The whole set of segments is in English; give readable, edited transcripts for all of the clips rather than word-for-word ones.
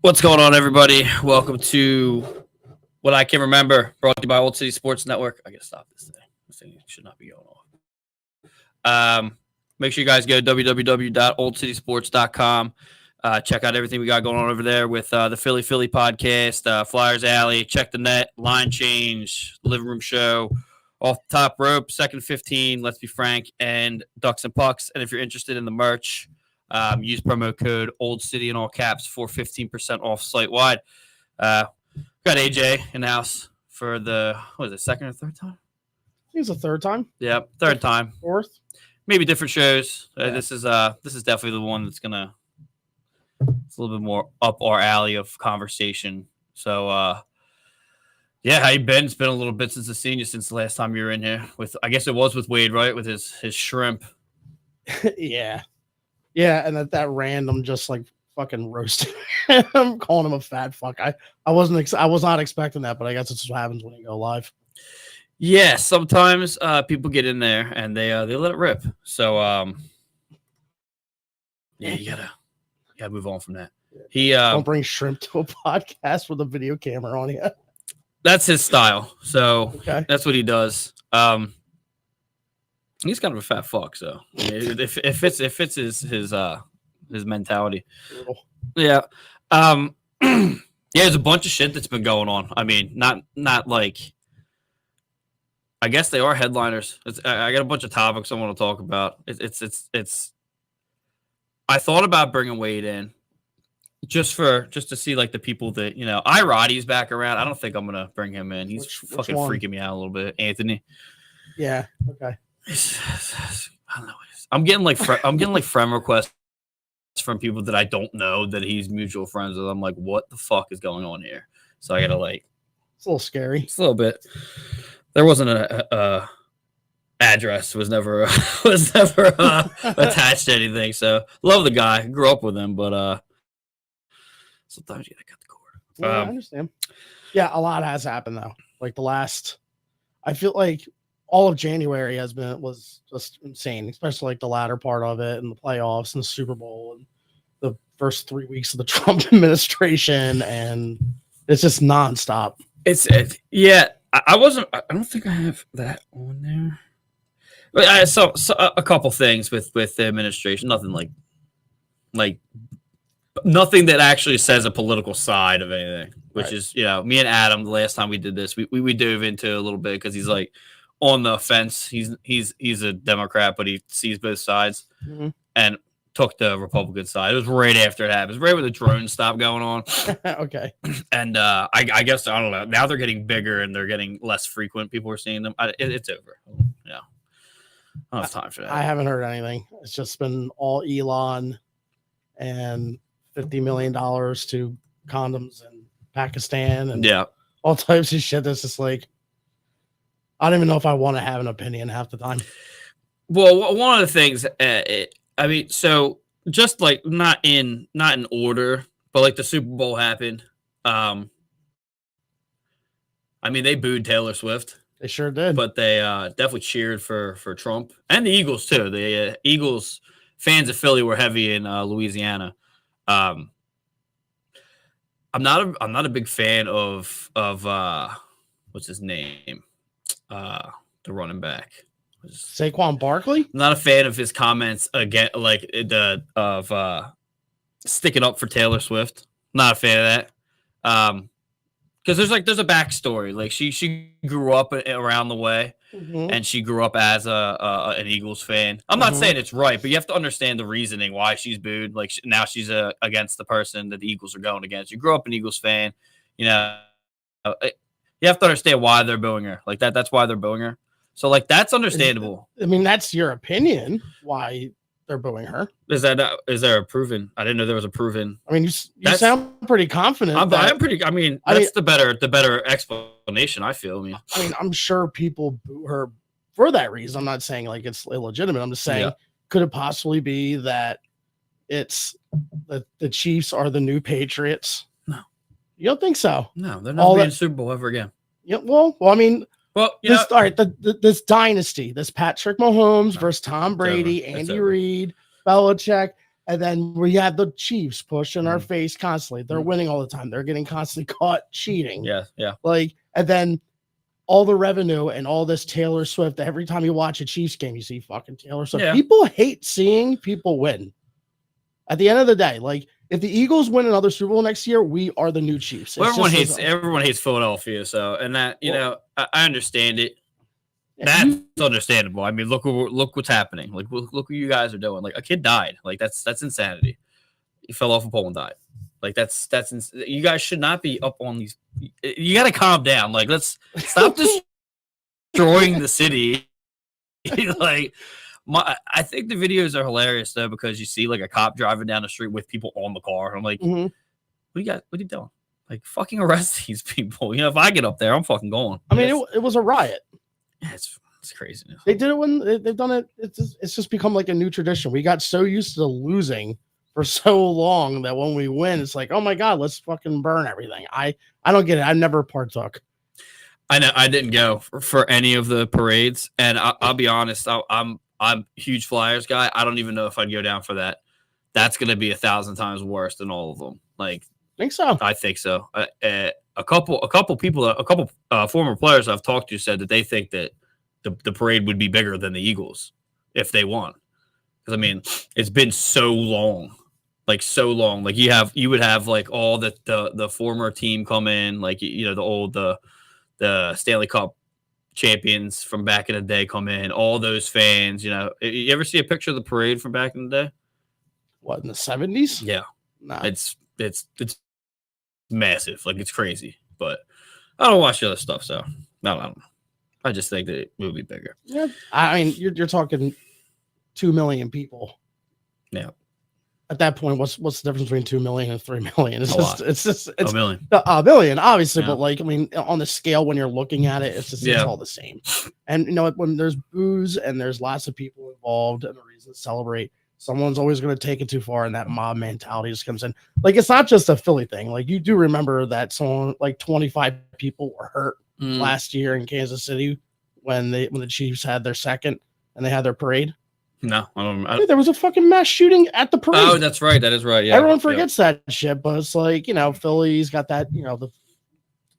What's going on, everybody? Welcome to What I Can Remember, brought to you by Old City Sports Network. I gotta stop this thing. This thing should not be going off. Make sure you guys go to www.oldcitysports.com. Check out everything we got going on over there with the Philly podcast, Flyers Alley, Check the Net, Line Change, Living Room Show, Off the Top Rope, Second 15, Let's Be Frank, and Ducks and Pucks. And if you're interested in the merch, use promo code Old City in all caps for 15% off site wide. Got AJ in the house for the second or third time? I think it's the third time. Yeah, third time. Fourth. Maybe different shows. Yeah. This is definitely the one that's it's a little bit more up our alley of conversation. So yeah, how you been? It's been a little bit since I've seen you since the last time you were in here. I guess it was with Wade, right? With his shrimp. Yeah, and that random just like fucking roasting. I'm calling him a fat fuck. I was not expecting that, but I guess it's what happens when you go live. Yeah, sometimes people get in there and they let it rip. So yeah, you gotta move on from that. He don't bring shrimp to a podcast with a video camera on you. That's his style. So Okay. That's what he does. He's kind of a fat fuck. So if it's his mentality. Yeah. Yeah, there's a bunch of shit that's been going on. I mean, not like. I guess they are headliners. I got a bunch of topics I want to talk about. It's. I thought about bringing Wade in, just to see like the people that Roddy's back around. I don't think I'm gonna bring him in. He's fucking one? freaking me out a little bit. Anthony. Yeah. Okay. I don't know. I'm getting like friend requests from people that I don't know that he's mutual friends with. I'm like, what the fuck is going on here? So I gotta like. It's a little scary. It's a little bit. There wasn't a address. Was never attached to anything. So love the guy. Grew up with him, but sometimes you gotta cut the cord. Yeah, I understand. Yeah, a lot has happened though. Like I feel like all of January was just insane, especially like the latter part of it and the playoffs and the Super Bowl and the first 3 weeks of the Trump administration, and it's just nonstop. Yeah. I don't think I have that on there. But I saw a couple things with the administration. Nothing like nothing that actually says a political side of anything. Which Right. is, me and Adam, the last time we did this, we dove into a little bit because he's like on the fence. He's a Democrat, but he sees both sides, and took the Republican side. It was right after it happened. It was right when the drones stopped going on. Okay. And I guess, I don't know. Now they're getting bigger and they're getting less frequent. People are seeing them. It's over. Yeah. I don't have time for that. I haven't heard anything. It's just been all Elon and $50 million to condoms in Pakistan and all types of shit. That's just like, I don't even know if I want to have an opinion half the time. Well, one of the things, so just like not in order, but like the Super Bowl happened. They booed Taylor Swift. They sure did. But they definitely cheered for Trump and the Eagles too. The Eagles fans of Philly were heavy in Louisiana. I'm not a big fan of what's his name? The running back. Saquon Barkley? I'm not a fan of his comments again, like sticking up for Taylor Swift. Not a fan of that. Because there's a backstory. Like she grew up around the way, and she grew up as an Eagles fan. I'm not saying it's right, but you have to understand the reasoning why she's booed. Like now she's against the person that the Eagles are going against. You grew up an Eagles fan, you have to understand why they're booing her. Like that's why they're booing her. So like that's understandable. That's your opinion why they're booing her. Is there a proven? I didn't know there was a proven. You sound pretty confident. I'm pretty. That's the better explanation. I feel. I'm sure people boo her for that reason. I'm not saying like it's illegitimate. I'm just saying, could it possibly be that it's that the Chiefs are the new Patriots? No, you don't think so? No, they're not being Super Bowl ever again. Yeah. Well, this dynasty, this Patrick Mahomes versus Tom Brady, Andy Reid, Belichick, And then we have the Chiefs push in our face constantly. They're winning all the time. They're getting constantly caught cheating. Yeah. Like, and then all the revenue and all this Taylor Swift. Every time you watch a Chiefs game, you see fucking Taylor Swift. Yeah. People hate seeing people win. At the end of the day, like if the Eagles win another Super Bowl next year, we are the new Chiefs. Well, everyone hates Philadelphia, so and that I understand it. That's understandable. I mean, look what's happening. Like look what you guys are doing. Like a kid died. Like that's insanity. He fell off a pole and died. Like that's you guys should not be up on these. You got to calm down. Like let's stop destroying the city. Like I think the videos are hilarious though because you see like a cop driving down the street with people on the car. I'm like, what are you doing? Like fucking arrest these people. You know, if I get up there, I'm fucking going. I mean, it was a riot. Yeah, it's crazy. They did it when they've done it. It's just become like a new tradition. We got so used to losing for so long that when we win, it's like, oh my god, let's fucking burn everything. I don't get it. I never partook. I know I didn't go for any of the parades, and I'll be honest. I'm a huge Flyers guy. I don't even know if I'd go down for that. That's going to be 1,000 times worse than all of them. Like, think so. I think so. A couple people, former players I've talked to said that they think that the parade would be bigger than the Eagles if they won. Because I mean, it's been so long, like so long. Like you would have like all the former team come in, like the Stanley Cup champions from back in the day come in. All those fans, you ever see a picture of the parade from back in the day? What, in the 70s? Yeah, nah. It's massive, like it's crazy. But I don't watch the other stuff, so I don't know. I just think that it will be bigger. Yeah, I mean, you're talking 2 million people. Yeah. At that point, what's the difference between 2 million and 3 million? It's just a million. A million, obviously, Yeah. But like, I mean, on the scale when you're looking at it, it's all the same. And when there's booze and there's lots of people involved and the reason to celebrate, someone's always going to take it too far, and that mob mentality just comes in. Like, it's not just a Philly thing. Like, you do remember that someone like 25 people were hurt last year in Kansas City when the Chiefs had their second and they had their parade. No, I don't. There was a fucking mass shooting at the parade. Oh, that's right. That is right. Yeah, everyone forgets that shit, but it's like Philly's got that the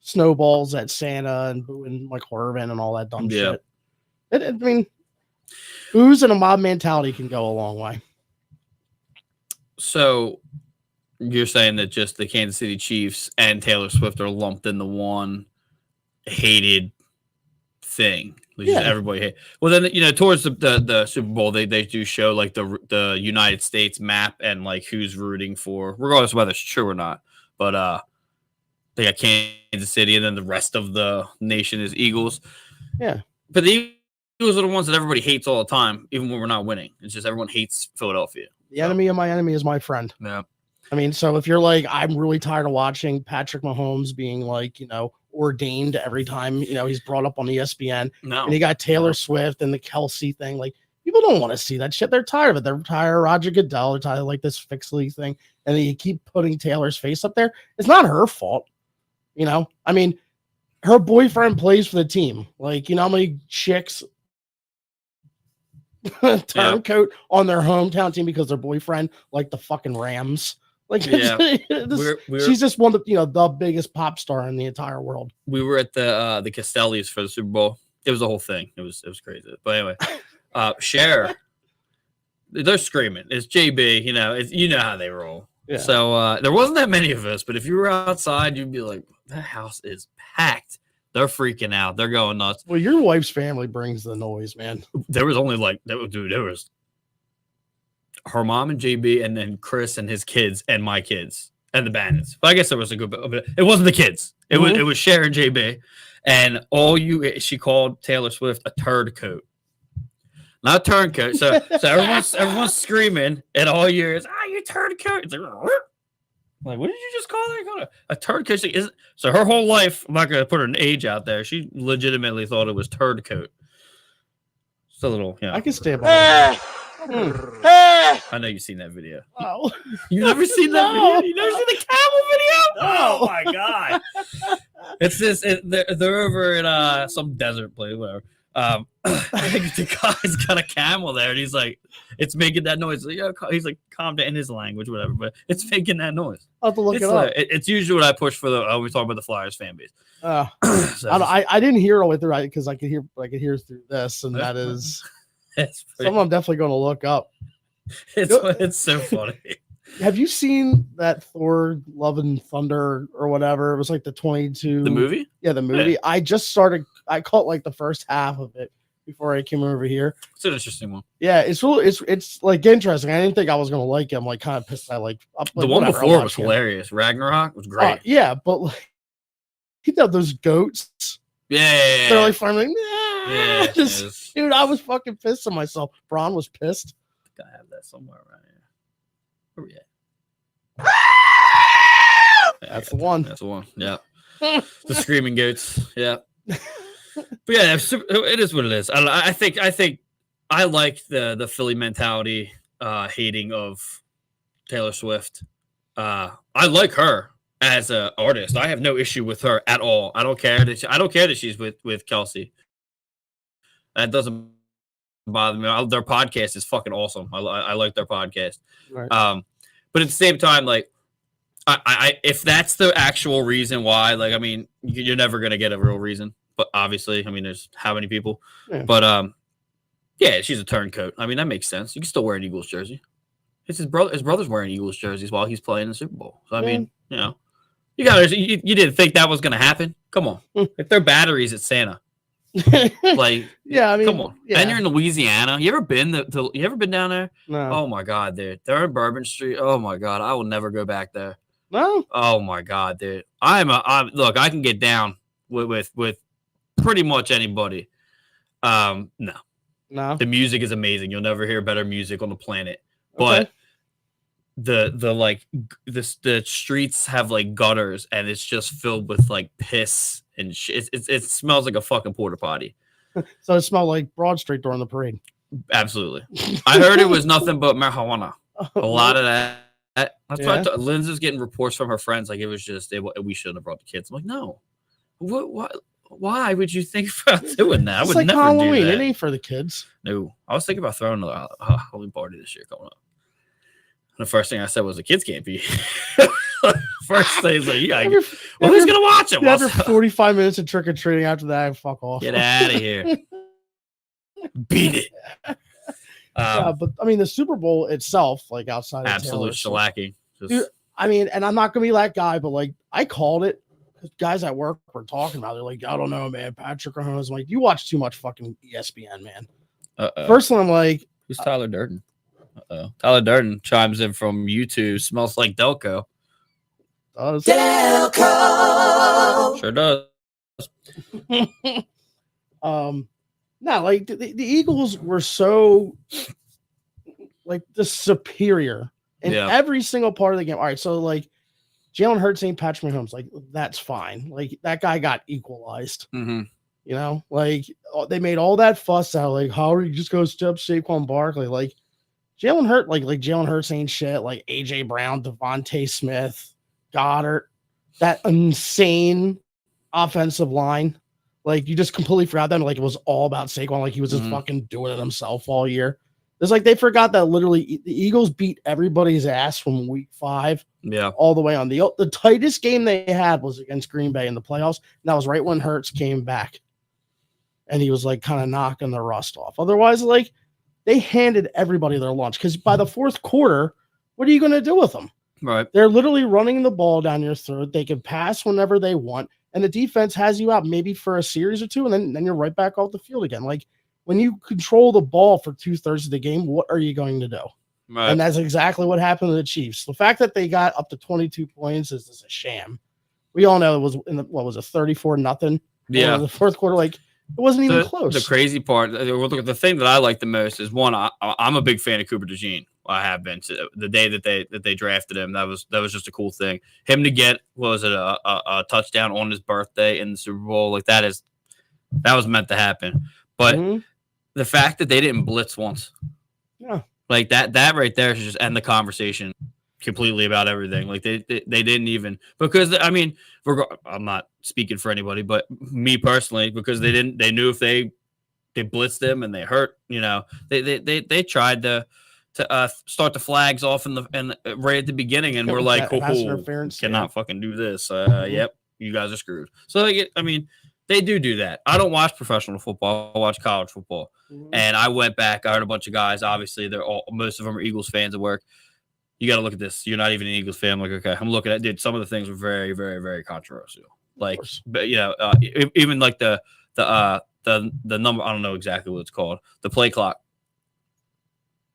snowballs at Santa and booing like Horvin and all that dumb shit. I mean, booze and a mob mentality can go a long way. So you're saying that just the Kansas City Chiefs and Taylor Swift are lumped in the one hated thing. Everybody hate. Well, then towards the Super Bowl, they do show like the United States map and like who's rooting for, regardless of whether it's true or not. But they got Kansas City, and then the rest of the nation is Eagles. Yeah, but the Eagles are the ones that everybody hates all the time, even when we're not winning. It's just everyone hates Philadelphia. The enemy of my enemy is my friend. Yeah. I mean, so if you're like, I'm really tired of watching Patrick Mahomes being like, ordained every time, he's brought up on ESPN. No. And you got Taylor Swift and the Kelsey thing. Like, people don't want to see that shit. They're tired of it. They're tired of Roger Goodell. They're tired of like this Fixley thing. And then you keep putting Taylor's face up there. It's not her fault. I mean, her boyfriend plays for the team. Like, how many chicks turncoat on their hometown team because their boyfriend like the fucking Rams. Like, she's just one of the biggest pop star in the entire world. We were at the Castellis for the Super Bowl. It was a whole thing. It was crazy. But anyway, Cher, they're screaming. It's JB. It's how they roll. Yeah. So there wasn't that many of us, but if you were outside, you'd be like, that house is packed. They're freaking out. They're going nuts. Well, your wife's family brings the noise, man. There was only there was her mom and JB, and then Chris and his kids, and my kids, and the Bannons. But I guess there was a good bit. It wasn't the kids. It was Cher and JB, and she called Taylor Swift a turd coat, not turncoat. So everyone's screaming, and all you hear is, you turd coat. It's like, what did you just call her? A turd coat? So her whole life, I'm not going to put her age out there. She legitimately thought it was turd coat. Just a little, I can stand by I know you've seen that video. Oh. You've never seen that video? You never seen the camel video? Oh my god! It's this. They're over in some desert place, whatever. The guy's got a camel there, and he's like, it's making that noise. Like, he's like, calm down in his language, whatever, but it's making that noise. I'll have to look It's it up. it's usually what I push for the. We talk about the Flyers fan base. So I didn't hear it all the way through because I could hear through this, and that is something I'm definitely going to look up. It's so funny. Have you seen that Thor Love and Thunder or whatever? It was like the 22. The movie? Yeah, the movie. Yeah. I caught like the first half of it before I came over here. It's an interesting one. Yeah, it's like interesting. I didn't think I was gonna like it. I'm like kind of pissed. I like the one before was hilarious. Ragnarok was great. Yeah, but like you know those goats. Yeah. They're like farming. Yeah. Dude, I was fucking pissed at myself. Braun was pissed. I have that somewhere around here. Where we at? That's the one. That's the one. Yeah. The screaming goats. Yeah. But yeah, it is what it is. I think I like the Philly mentality, hating of Taylor Swift. I like her as an artist. I have no issue with her at all. I don't care that she's with Kelsey. That doesn't bother me. Their podcast is fucking awesome. I like their podcast. Right. But at the same time, like, I if that's the actual reason why, like, I mean, you're never gonna get a real reason. But obviously, I mean, there's how many people. Yeah. But yeah, she's a turncoat. I mean, that makes sense. You can still wear an Eagles jersey. It's his brother. His brother's wearing Eagles jerseys while he's playing the Super Bowl. So I mean, you know, you didn't think that was gonna happen? Come on, if they're batteries at Santa. Like, yeah, I mean, come on. Yeah. And you're in Louisiana. You ever been you ever been down there? No. Oh my god, dude. They're in Bourbon Street. Oh my god, I will never go back there. No. Oh my god, dude. Look, I can get down with pretty much anybody. No. The music is amazing. You'll never hear better music on the planet. But the streets have like gutters, and it's just filled with like piss and shit. It smells like a fucking porta potty. So it smelled like Broad Street during the parade. Absolutely. I heard it was nothing but marijuana. A lot of that. That's why Lindsay's getting reports from her friends like it was just we shouldn't have brought the kids. I'm like, no. What? Why would you think about doing that? I would never Halloween. do that. It ain't for the kids. No, I was thinking about throwing a Halloween party this year coming up. The first thing I said was the kids can't be. First thing is like, who's gonna watch them? After 45 minutes of trick or treating, after that, fuck off. Get out of here. Beat it. Yeah, but I mean, the Super Bowl itself, like outside of absolute shellacking. Dude, I mean, and I'm not gonna be that guy, but like I called it. Guys at work were talking about it. They're like, I don't know, man. Patrick Mahomes. I'm like, you watch too much fucking ESPN, man. Personally, I'm like, who's Tyler Durden? Tyler Durden chimes in from YouTube. Smells like Delco. Delco sure does. No, like the Eagles were so like the superior in every single part of the game. All right, so like Jalen Hurts ain't Patrick Mahomes. Like, that's fine. Like, that guy got equalized. Mm-hmm. You know, like, they made all that fuss out. Like, how are you just going to step Saquon Barkley? Like, Jalen Hurts, like Jalen Hurts ain't shit. Like, A.J. Brown, Devontae Smith, Goddard, that insane offensive line. Like, you just completely forgot them. Like, it was all about Saquon. Like, he was just fucking doing it himself all year. It's like they forgot that literally the Eagles beat everybody's ass from week 5 all the way on. The tightest game they had was against Green Bay in the playoffs. And that was right when Hurts came back. And he was like kind of knocking the rust off. Otherwise, like they handed everybody their lunch because by the fourth quarter, what are you going to do with them? Right. They're literally running the ball down your throat. They can pass whenever they want. And the defense has you out maybe for a series or two. And then you're right back off the field again. Like, when you control the ball for 2/3 of the game, what are you going to do? Right. And that's exactly what happened to the Chiefs. The fact that they got up to 22 points is a sham. We all know it was in the 34-0. Yeah, the fourth quarter, like it wasn't even close. The crazy part, the thing that I like the most is one. I'm a big fan of Cooper DeJean. I have been the day that they drafted him. That was just a cool thing. Him to get a touchdown on his birthday in the Super Bowl, like that was meant to happen. But the fact that they didn't blitz once, like that right there should just end the conversation completely about everything. Like they didn't even, because I mean, I'm not speaking for anybody, but me personally, because they knew if they blitzed them and they hurt. They tried to start the flags off and right at the beginning, and we're like, cannot fucking do this. Yep, you guys are screwed. So they do that. I don't watch professional football. I watch college football. And I went back. I heard a bunch of guys. Obviously, most of them are Eagles fans at work. You got to look at this. You're not even an Eagles fan. I'm like, okay, I'm looking at. Dude, some of the things were very, very, very controversial. Like, but even like the number. I don't know exactly what it's called. The play clock.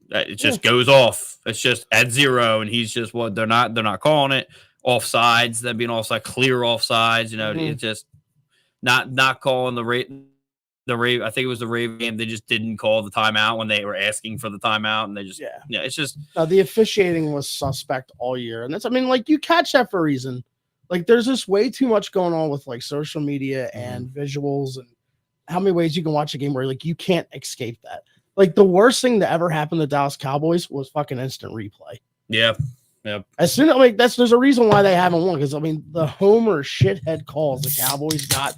It just goes off. It's just at 0, and he's just they're not calling it offsides. That being offside, clear offsides. It's just not calling the rate. I think it was the Rave game. They just didn't call the timeout when they were asking for the timeout, and they just it's just the officiating was suspect all year, and that's you catch that for a reason. Like there's just way too much going on with like social media and visuals, and how many ways you can watch a game where like you can't escape that. Like the worst thing that ever happened to Dallas Cowboys was fucking instant replay. Yeah. As soon as there's a reason why they haven't won, because the Homer shithead calls the Cowboys got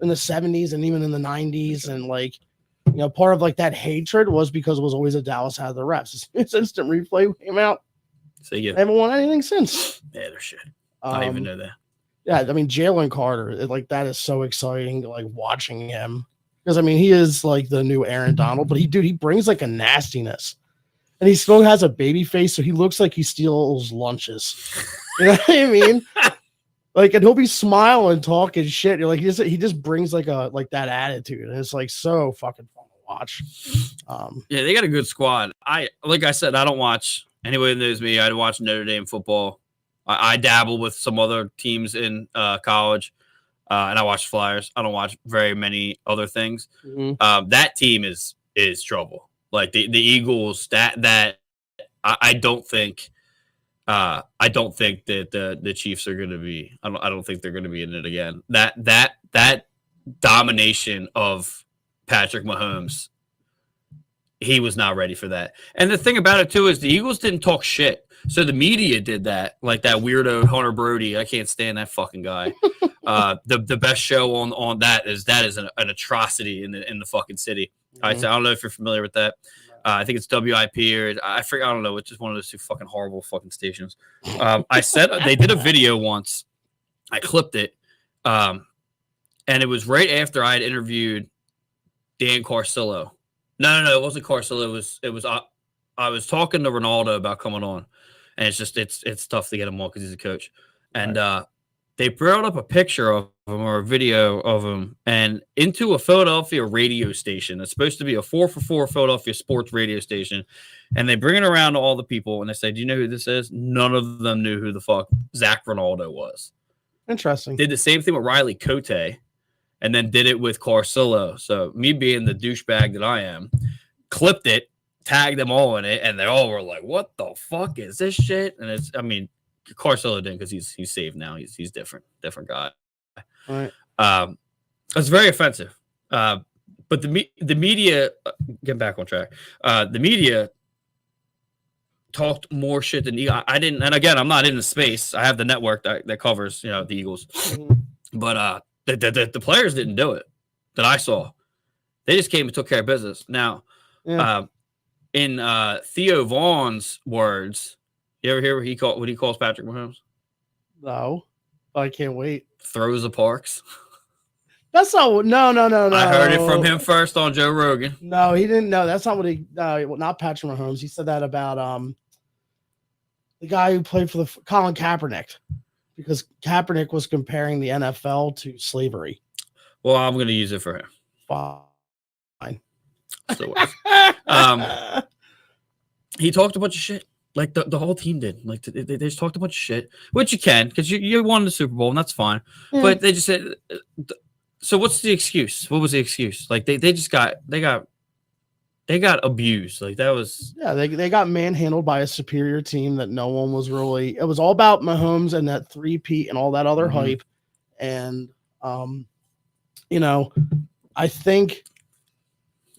in the 70s and even in the 90s, and part of like that hatred was because it was always a Dallas had the refs. It's instant replay came out. They haven't won anything since. Yeah, they're shit. I didn't even know that. Yeah, Jalen Carter, that is so exciting, like watching him. Because he is like the new Aaron Donald, but he brings like a nastiness, and he still has a baby face, so he looks like he steals lunches. You know what I mean? Like, and he'll be smiling, talking shit. You're like, he just brings like that attitude, and it's like so fucking fun to watch. Yeah, they got a good squad. Like I said, I don't watch. Anybody that knows me, I watch Notre Dame football. I dabble with some other teams in college. And I watch Flyers. I don't watch very many other things. That team is trouble. Like the Eagles. That I don't think. I don't think that the Chiefs are going to be. I don't think they're going to be in it again. That domination of Patrick Mahomes. He was not ready for that. And the thing about it too is the Eagles didn't talk shit. So the media did that, like that weirdo Hunter Brody. I can't stand that fucking guy. The best show on that is an atrocity in the fucking city. I don't know if you're familiar with that. I think it's WIP or I forget. I don't know. It's just one of those two fucking horrible fucking stations. I said they did a video once. I clipped it, and it was right after I had interviewed Dan Carcillo. No, it wasn't Carcillo. It was. I was talking to Ronaldo about coming on, and it's tough to get him on because he's a coach. And they brought up a picture of him or a video of him, and into a Philadelphia radio station. It's supposed to be a 4-for-4 Philadelphia sports radio station, and they bring it around to all the people, and they say, "Do you know who this is?" None of them knew who the fuck Zach Ronaldo was. Interesting. Did the same thing with Riley Cote, and then did it with Carcillo. So me being the douchebag that I am, clipped it, tagged them all in it, and they all were like, "What the fuck is this shit?" And it's, Carcillo didn't because he's saved now. He's different guy. All right. It's very offensive. But the media, getting back on track. The media talked more shit than I didn't. And again, I'm not in the space. I have the network that covers the Eagles. But the players didn't do it that I saw. They just came and took care of business. Now, in Theo Vaughn's words, you ever hear what he calls Patrick Mahomes? No, I can't wait. Throws the parks. That's not. No. I heard it from him first on Joe Rogan. No, he didn't. No, that's not what he. Not Patrick Mahomes. He said that about the guy who played for the Colin Kaepernick, because Kaepernick was comparing the NFL to slavery. Well, I'm going to use it for him. Fine. So, he talked a bunch of shit. Like the whole team did. Like they just talked a bunch of shit, which you can because you won the Super Bowl and that's fine. Yeah. But they just said, so what's the excuse? What was the excuse? Like they got abused. Like that was they got manhandled by a superior team that no one was really. It was all about Mahomes and that 3-peat and all that other hype, and I think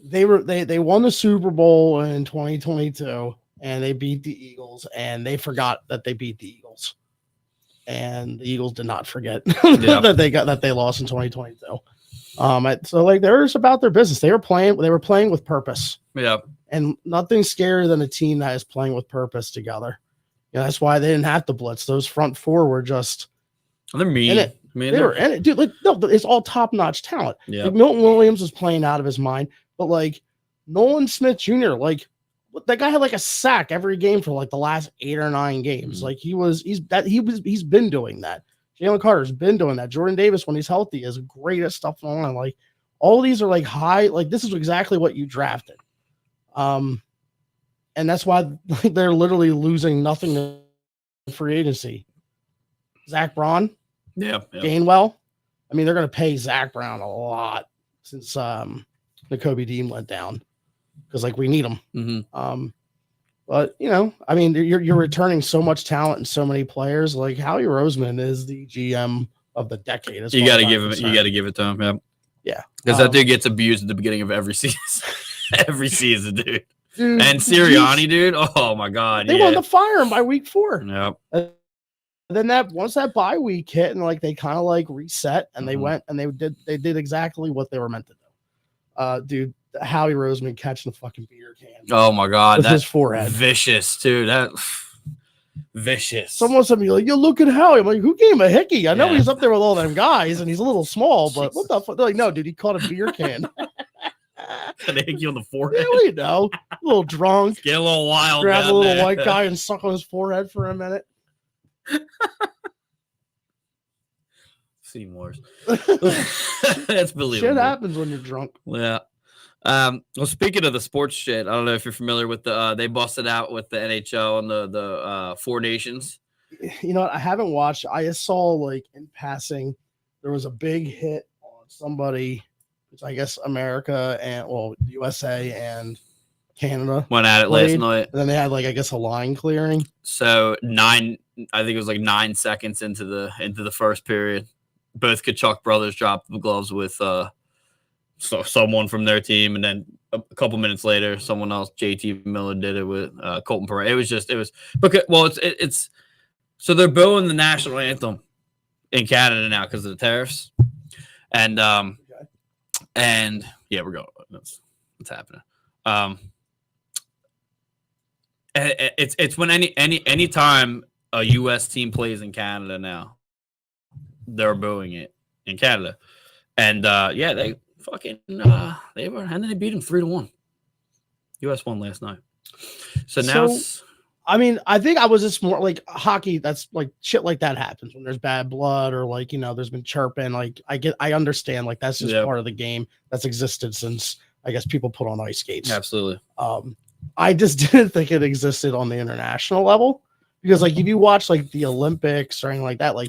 they won the Super Bowl in 2022. And they beat the Eagles, and they forgot that they beat the Eagles, and the Eagles did not forget that they lost in 2022. So like they're just about their business. They were playing with purpose. Yeah. And nothing scarier than a team that is playing with purpose together. That's why they didn't have to blitz. Those front four were just they're mean. in it. They were in it, dude. Like, no, it's all top-notch talent. Yeah. Like Milton Williams was playing out of his mind, but like Nolan Smith Jr., like that guy had like a sack every game for like the last 8 or 9 games. Mm-hmm. Like he's been doing that. Jalen Carter's been doing that. Jordan Davis, when he's healthy, is great at stuff on the line. Like all these are like high. Like this is exactly what you drafted. And that's why they're literally losing nothing to free agency. Zach Braun, Gainwell. I mean, they're going to pay Zach Brown a lot since Nakobe Dean went down because like we need him. Mm-hmm. But I mean, you're returning so much talent and so many players. Like Howie Roseman is the GM of the decade. You got to give him. You got to give it to him. Yeah. Because that dude gets abused at the beginning of every season. Every season, dude. And Sirianni, dude. Oh my God. They wanted to fire him by week 4. Yep. Then once that bye week hit and like they kind of like reset and they went and they did exactly what they were meant to do. Dude, Howie Roseman catching the fucking beer can. Oh my God. With his forehead. Vicious, dude. That vicious. Someone said to me, like, yo, look at Howie. I'm like, who gave him a hickey? I know he's up there with all them guys and he's a little small, but what the fuck? They're like, no, dude, he caught a beer can. An hickey on the forehead. Yeah, a little drunk. Get a little wild. Grab a little white guy and suck on his forehead for a minute. Seymour's. That's believable. Shit happens when you're drunk. Yeah. Well, speaking of the sports shit, I don't know if you're familiar with they busted out with the NHL and the 4 nations. You know what? I haven't watched. I just saw like in passing, there was a big hit on somebody. It's, I guess America and USA and Canada went at it last night. And then they had like I guess a line clearing. So I think it was like 9 seconds into the first period, both Kachuk brothers dropped the gloves with someone from their team, and then a couple minutes later, someone else, JT Miller, did it with Colton Perret. It was because it's so they're booing the national anthem in Canada now because of the tariffs, and yeah, we're going. That's what's happening. It's when any time a U.S. team plays in Canada now, they're booing it in Canada, and they fucking they were, and then they beat them 3-1. U.S. won last night, so now. I mean, I think I was just more like hockey. That's like shit like that happens when there's bad blood or like, there's been chirping. Like I understand like that's just part of the game that's existed since I guess people put on ice skates. Absolutely. I just didn't think it existed on the international level because like if you watch like the Olympics or anything like that, like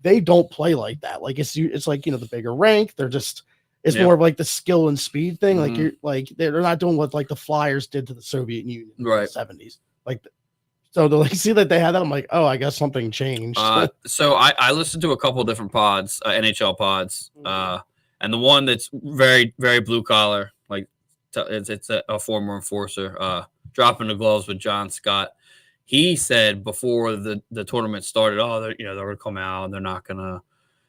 they don't play like that. Like it's like, the bigger rank. They're just, it's more of like the skill and speed thing. Like you're like, they're not doing what like the Flyers did to the Soviet Union in the 70s. Like, so to like see that they had that, I'm like, oh, I guess something changed. So I listened to a couple of different pods, NHL pods, and the one that's very, very blue collar, like it's a former enforcer, dropping the gloves with John Scott. He said before the tournament started, they're gonna come out and they're not gonna.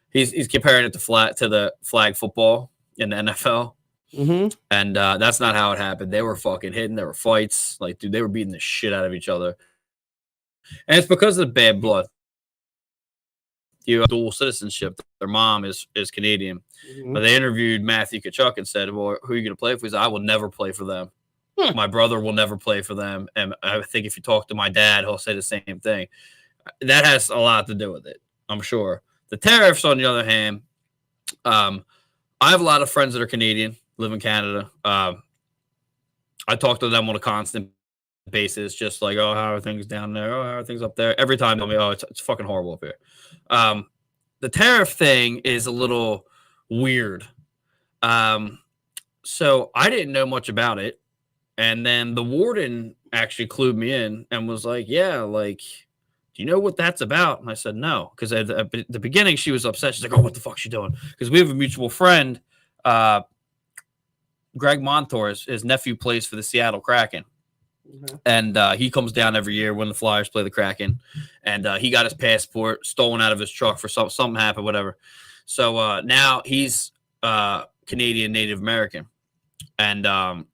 He's comparing it to the flag football in the NFL. Mm-hmm. And that's not how it happened. They were fucking hitting. There were fights. Like, dude, they were beating the shit out of each other. And it's because of the bad blood. You have dual citizenship. Their mom is Canadian. Mm-hmm. But they interviewed Matthew Tkachuk and said, well, who are you going to play for? He said, I will never play for them. My brother will never play for them. And I think if you talk to my dad, he'll say the same thing. That has a lot to do with it, I'm sure. The tariffs, on the other hand, I have a lot of friends that are Canadian, live in Canada. I talk to them on a constant basis, just like, oh, how are things down there? Oh, how are things up there? Every time they tell me, oh, it's fucking horrible up here. The tariff thing is a little weird. So I didn't know much about it. And then the warden actually clued me in and was like, yeah, like, do you know what that's about? And I said, no, because at the beginning, she was upset. She's like, oh, what the fuck is she doing? Because we have a mutual friend, Greg Montour, his nephew plays for the Seattle Kraken. Mm-hmm. And he comes down every year when the Flyers play the Kraken. And he got his passport stolen out of his truck for something happened, whatever. So now he's Canadian Native American, and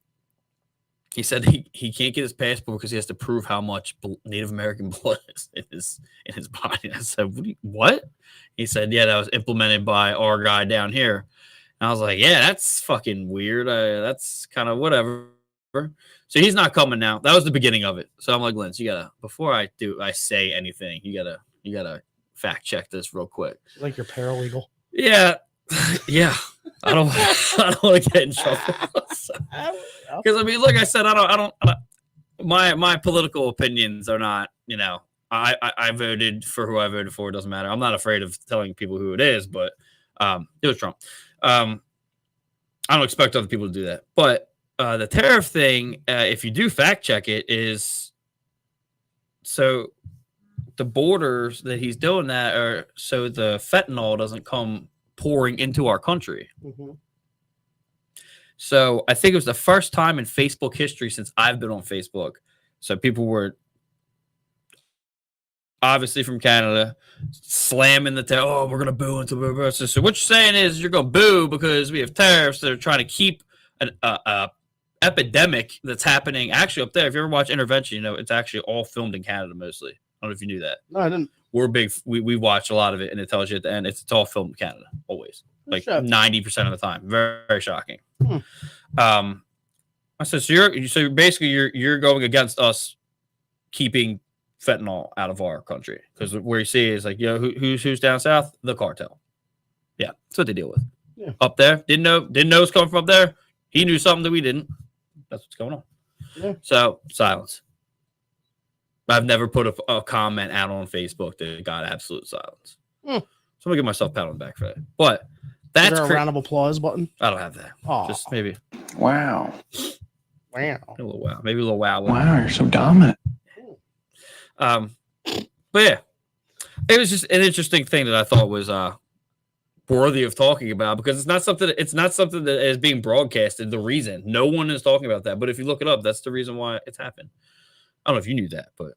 he said he can't get his passport because he has to prove how much Native American blood is in his body. I said, what? He said, yeah, that was implemented by our guy down here. And I was like, yeah, that's fucking weird. That's kind of whatever. So he's not coming now. That was the beginning of it. So I'm like, Linz, you gotta, before I say anything, you gotta fact check this real quick. Like your paralegal. Yeah. Yeah. I don't want to get in trouble. Because I mean, like I said, I don't my political opinions are not, you know, I voted for who I voted for. It doesn't matter. I'm not afraid of telling people who it is, but it was Trump. I don't expect other people to do that. But the tariff thing, if you do fact check it, is so the borders that he's doing that are so the fentanyl doesn't come pouring into our country. Mm-hmm. So I think it was the first time in Facebook history since I've been on Facebook. So people were obviously from Canada slamming the tariff. Oh, we're going to boo until we're so what you're saying is you're going to boo because we have tariffs that are trying to keep an epidemic that's happening actually up there. If you ever watch Intervention, you know, it's actually all filmed in Canada mostly. I don't know if you knew that. No, I didn't. We're big. We watch a lot of it, and it tells you at the end it's all filmed in Canada, always, like 90% of the time. Very, very shocking. I said, so basically you're going against us keeping fentanyl out of our country because where you see is like, you know, who's down south, the cartel. Yeah, that's what they deal with. Yeah. Up there, didn't know it's coming from up there. He knew something that we didn't. That's what's going on. Yeah. So silence. I've never put a comment out on Facebook that got absolute silence. So I'm gonna give myself a pat on the back for that. But that's is there a round of applause button? I don't have that. Oh, just maybe. Wow. A little wow. Maybe a little wow. Wow, you're so dominant. But yeah, it was just an interesting thing that I thought was worthy of talking about because it's not something that is being broadcasted. The reason no one is talking about that, but if you look it up, that's the reason why it's happened. I don't know if you knew that, but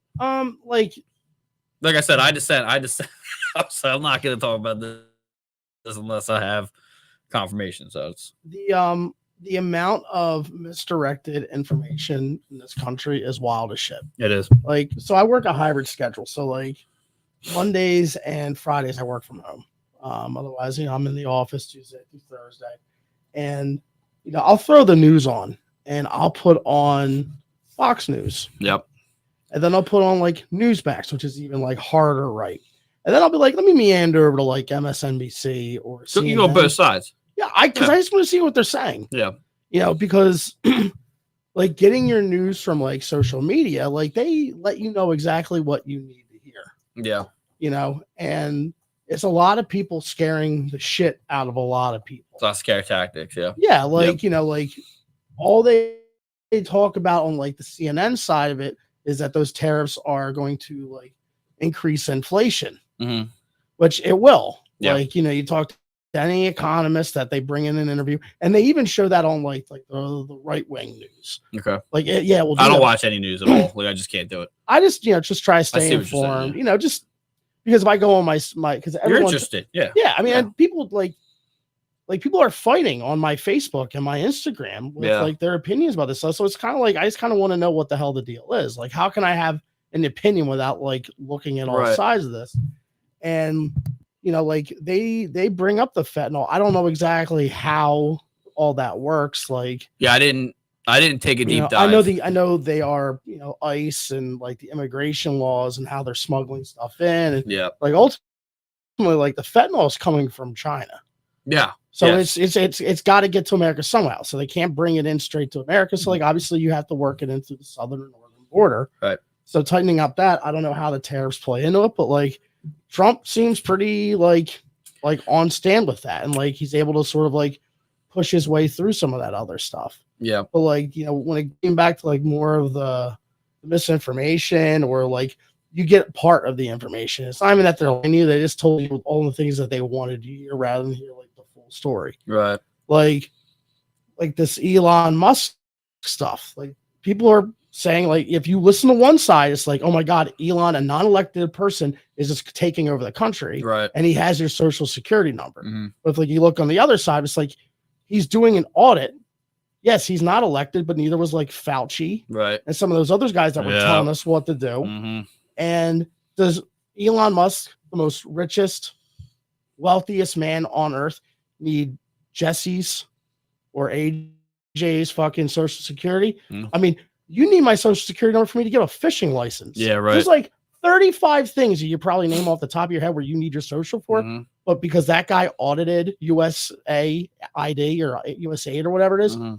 like I said, I just said I'm not going to talk about this unless I have confirmation. So it's the amount of misdirected information in this country is wild as shit. It is. Like, so I work a hybrid schedule. So like Mondays and Fridays I work from home. Otherwise, you know, I'm in the office Tuesday through Thursday, and you know, I'll throw the news on and I'll put on Fox News. Yep. And then I'll put on like Newsmax, which is even like harder, right? And then I'll be like, let me meander over to like MSNBC or so CNN. you go both sides. Yeah, because I just want to see what they're saying. Yeah. You know, because like getting your news from like social media, like they let you know exactly what you need to hear. Yeah. You know, and it's a lot of people scaring the shit out of a lot of people. It's not scare tactics. Yeah. Yeah. Like, you know, like all they talk about on like the CNN side of it is that those tariffs are going to like increase inflation, which it will. Yeah. Like, you know, you talk to any economist that they bring in an interview, and they even show that on like the right wing news. Okay. Like, yeah, well, I don't watch any news at all. Like, I just can't do it. I just, you know, just try to stay informed. Saying, you know, just because if I go on my because you're interested, yeah. I mean, and people like people are fighting on my Facebook and my Instagram with like their opinions about this stuff. So it's kind of like I just kind of want to know what the hell the deal is. Like, how can I have an opinion without like looking at all sides of this? And you know, like they bring up the fentanyl. I don't know exactly how all that works. Like, yeah, I didn't take a deep dive. I know they are, you know, ICE and like the immigration laws and how they're smuggling stuff in. And like ultimately, like the fentanyl is coming from China. Yeah. So it's got to get to America somehow. So they can't bring it in straight to America. So like obviously you have to work it in through the southern and northern border. Right. So tightening up that, I don't know how the tariffs play into it, but like Trump seems pretty like on stand with that, and like he's able to sort of like push his way through some of that other stuff. Yeah. But like, you know, when it came back to like more of the misinformation or like you get part of the information, it's not even that they're lying to you, they just told you all the things that they wanted you to hear rather than hear like the full story. Right. Like this Elon Musk stuff. Like people are saying like, if you listen to one side, it's like, oh my God, Elon, a non-elected person, is just taking over the country, Right. and he has your social security number. Mm-hmm. But if like you look on the other side, it's like he's doing an audit. Yes, he's not elected, but neither was like Fauci Right. and some of those other guys that were telling us what to do. Mm-hmm. And does Elon Musk, the most richest, wealthiest man on earth, need Jesse's or AJ's fucking social security? Mm. I mean, you need my social security number for me to get a fishing license. Yeah, right. There's like 35 things that you probably name off the top of your head where you need your social for. Mm-hmm. But because that guy audited USA ID or USAID or whatever it is, Mm-hmm.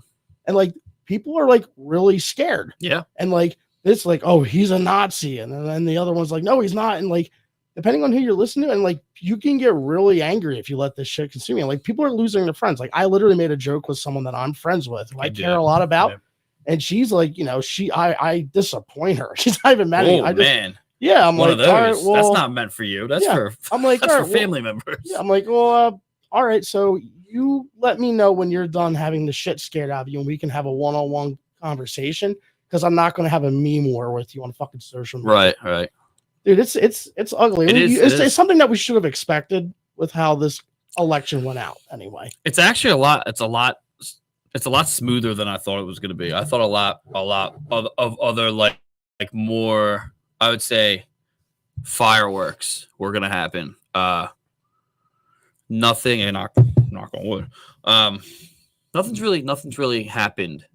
and like people are like really scared. Yeah. And like it's like, oh, he's a Nazi. And then the other one's like, no, he's not. And like, depending on who you're listening to, and like you can get really angry if you let this shit consume you. And like people are losing their friends. Like I literally made a joke with someone that I'm friends with, who I care a lot about. Yeah. And she's like, you know, I disappoint her. She's not even mad at me. Oh, man. Yeah, I'm one like, of those. All right, well, that's not meant for you. That's for I'm like, that's all for right, family members. Yeah, I'm like, well, all right. So you let me know when you're done having the shit scared out of you, and we can have a one-on-one conversation. Because I'm not going to have a meme war with you on fucking social media. Right. Dude, it's ugly. It's something that we should have expected with how this election went out. Anyway, it's actually a lot smoother than I thought it was going to be. I thought a lot of other like more, I would say, fireworks were going to happen. Nothing, and knock on wood. Nothing's really happened.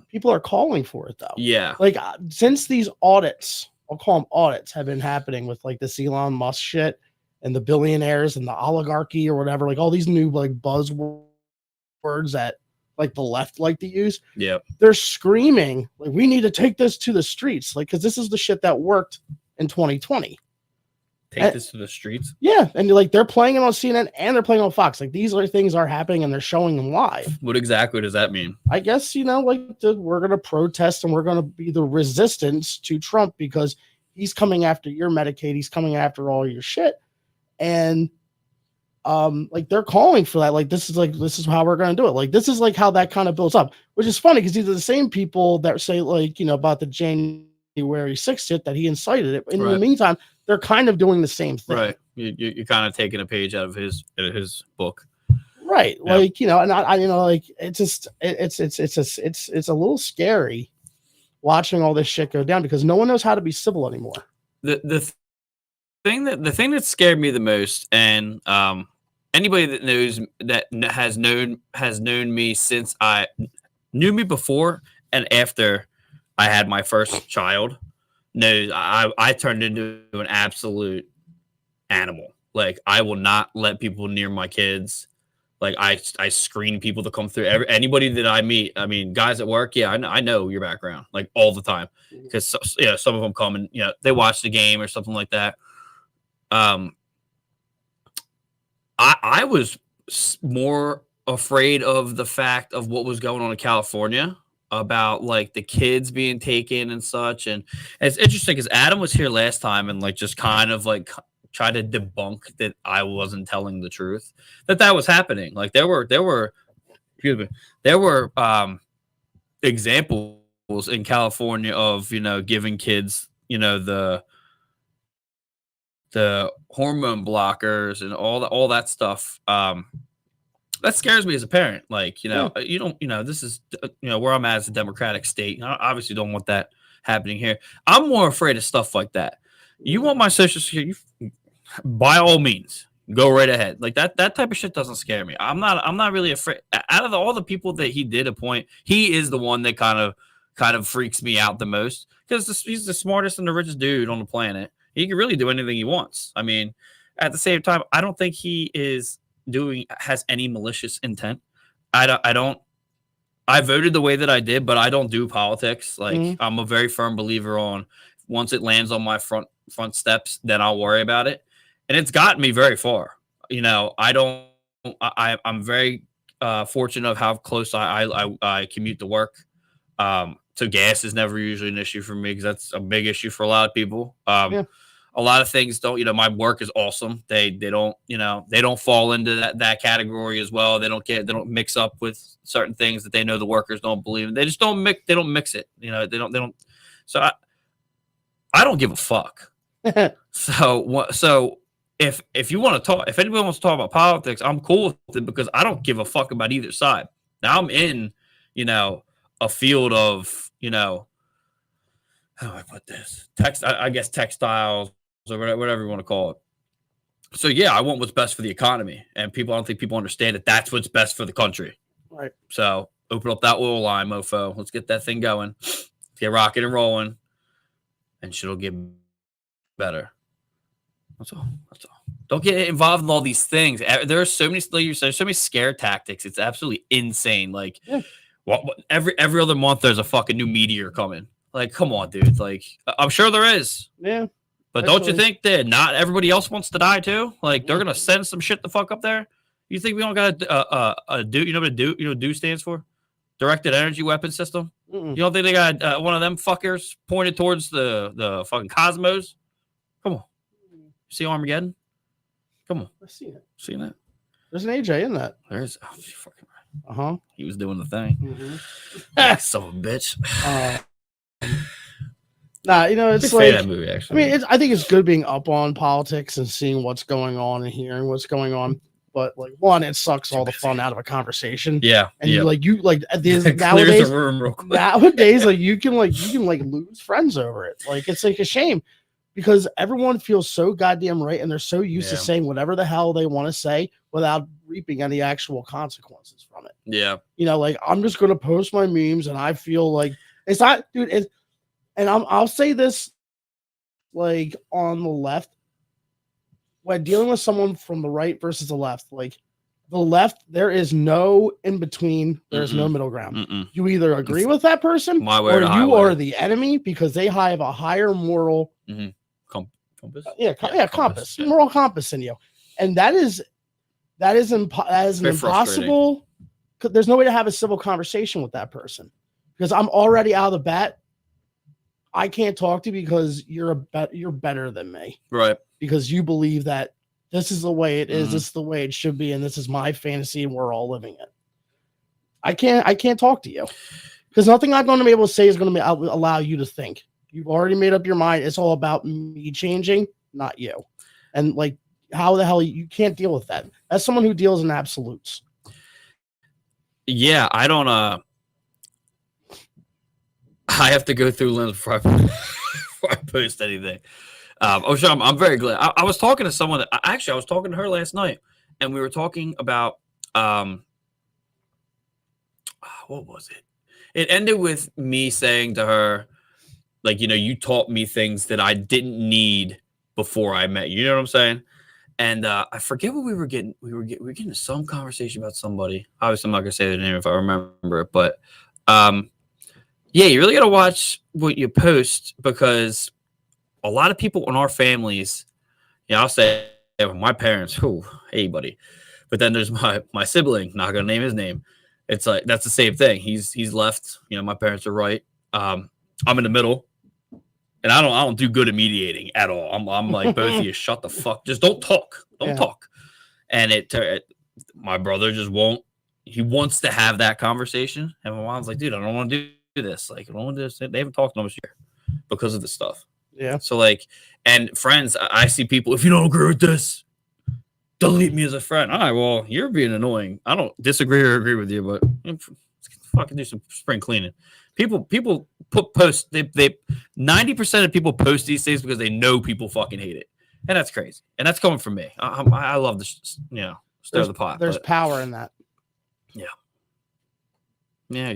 People are calling for it though. Yeah. Like since these audits, I'll call them audits, have been happening with like this Elon Musk shit and the billionaires and the oligarchy or whatever, like all these new like buzzwords that like the left like to use. Yeah. They're screaming like, we need to take this to the streets. Like, cause this is the shit that worked in 2020. This to the streets. Yeah. And like, they're playing it on CNN and they're playing on Fox. Like these are things are happening and they're showing them live. What exactly does that mean? I guess, you know, like we're going to protest and we're going to be the resistance to Trump because he's coming after your Medicaid. He's coming after all your shit. And like they're calling for that. Like, this is how we're going to do it. Like, this is like how that kind of builds up, which is funny because these are the same people that say like, you know, about the January 6th shit that he incited it. In the meantime, they're kind of doing the same thing. Right. You're kind of taking a page out of his book. Right. Yeah. Like, you know, and I you know, like it's just, it's a little scary watching all this shit go down because no one knows how to be civil anymore. The thing that scared me the most, and anybody that knows that has known me since I knew me before and after I had my first child knows I turned into an absolute animal. Like I will not let people near my kids. Like I screen people to come through. Anybody that I meet, I mean, guys at work, yeah, I know your background like all the time because some of them come and they watch the game or something like that. I was more afraid of the fact of what was going on in California about like the kids being taken and such. And it's interesting because Adam was here last time and like just kind of like try to debunk that I wasn't telling the truth, that was happening. Like there were examples in California of, giving kids, the hormone blockers and all that stuff. That scares me as a parent. Like, you don't, this is, where I'm at as a democratic state. I obviously don't want that happening here. I'm more afraid of stuff like that. You want my social security, by all means, go right ahead. Like that type of shit doesn't scare me. I'm not really afraid. Out of all the people that he did appoint, he is the one that kind of freaks me out the most because he's the smartest and the richest dude on the planet. He can really do anything he wants. I mean, at the same time, I don't think he has any malicious intent. I voted the way that I did, but I don't do politics. Like I'm a very firm believer on once it lands on my front steps, then I'll worry about it. And it's gotten me very far. I'm very fortunate of how close I commute to work. So gas is never usually an issue for me because that's a big issue for a lot of people. a lot of things don't, my work is awesome. They don't, they don't fall into that category as well. They don't mix up with certain things that they know the workers don't believe in. They just don't mix. They don't mix it. They don't. So I don't give a fuck. So if you want to talk, if anybody wants to talk about politics, I'm cool with it because I don't give a fuck about either side. Now I'm in, a field of, how do I put this? I guess textiles or whatever you want to call it. So yeah, I want what's best for the economy, and I don't think people understand that that's what's best for the country. Right. So open up that oil line, mofo. Let's get that thing going. Get rocking and rolling, and shit'll get better. That's all. Don't get involved in all these things. There are so many, there's so many scare tactics. It's absolutely insane. Like, every other month there's a fucking new meteor coming. Like, come on, dude. Like, I'm sure there is. Yeah. But don't you think that not everybody else wants to die too? Like, they're gonna send some shit the fuck up there. You think we don't got a do? You know what do stands for? Directed energy weapon system. You don't think they got one of them fuckers pointed towards the fucking cosmos? Come on. See Armageddon? Come on. I've seen it. Seen that? There's an AJ in that. There's fucking right. Uh-huh. He was doing the thing. Mm-hmm. Son of a bitch. Nah, it's Big like fan of that movie, actually. I mean, I think it's good being up on politics and seeing what's going on and hearing what's going on. But like, one, it sucks all the fun out of a conversation. Yeah, and you Clears nowadays, the room real quick. nowadays, like you can lose friends over it. Like it's like a shame because everyone feels so goddamn right, and they're so used to saying whatever the hell they want to say without reaping any actual consequences from it. Yeah, like I'm just gonna post my memes, and I feel like it's not, dude. And I'll say this, like on the left, when dealing with someone from the right versus the left, like the left, there is no in between. There's no middle ground. You either agree with that person or you are the enemy because they have a higher moral compass. Compass, moral compass in you, and that is an impossible. There's no way to have a civil conversation with that person because I'm already out of the bat. I can't talk to you because you're better than me. Right. Because you believe that this is the way it is, this is the way it should be, and this is my fantasy, and we're all living it. I can't talk to you. Because nothing I'm going to be able to say is going to allow you to think. You've already made up your mind. It's all about me changing, not you. And like, how the hell you can't deal with that? As someone who deals in absolutes. Yeah, I don't I have to go through limbs before I post anything. I'm very glad. I was talking to someone I was talking to her last night, and we were talking about what was it? It ended with me saying to her, like, you taught me things that I didn't need before I met you. You know what I'm saying? And I forget what we were getting. We were getting some conversation about somebody. Obviously, I'm not gonna say their name if I remember it, but yeah, you really got to watch what you post because a lot of people in our families, I'll say my parents, hey buddy, but then there's my sibling, not gonna name his name. It's like that's the same thing. He's left. My parents are right. I'm in the middle, and I don't do good at mediating at all. I'm like both of you, shut the fuck, just don't talk, talk. And my brother just won't. He wants to have that conversation, and my mom's like, dude, I don't want to do this. Like, I don't want to do this. They haven't talked to almost a year because of this stuff. Yeah. So like, and friends, I see people, if you don't agree with this, delete me as a friend. All right, well, you're being annoying. I don't disagree or agree with you, but fucking do some spring cleaning. People put posts. They 90% of people post these things because they know people fucking hate it, and that's crazy. And that's coming from me. I love this. Stir the pot. There's power in that. Yeah. Yeah.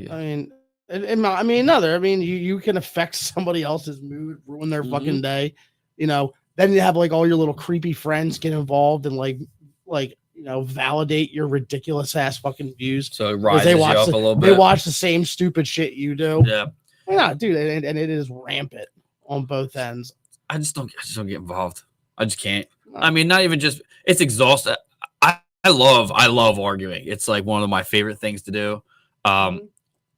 You can affect somebody else's mood, ruin their fucking day. Then you have like all your little creepy friends get involved and like validate your ridiculous ass fucking views. So it rises you up a little bit. They watch the same stupid shit you do. Yeah. Yeah, dude, and it is rampant on both ends. I just don't get involved. I just can't. I mean, not even just. It's exhausting. I love arguing. It's like one of my favorite things to do.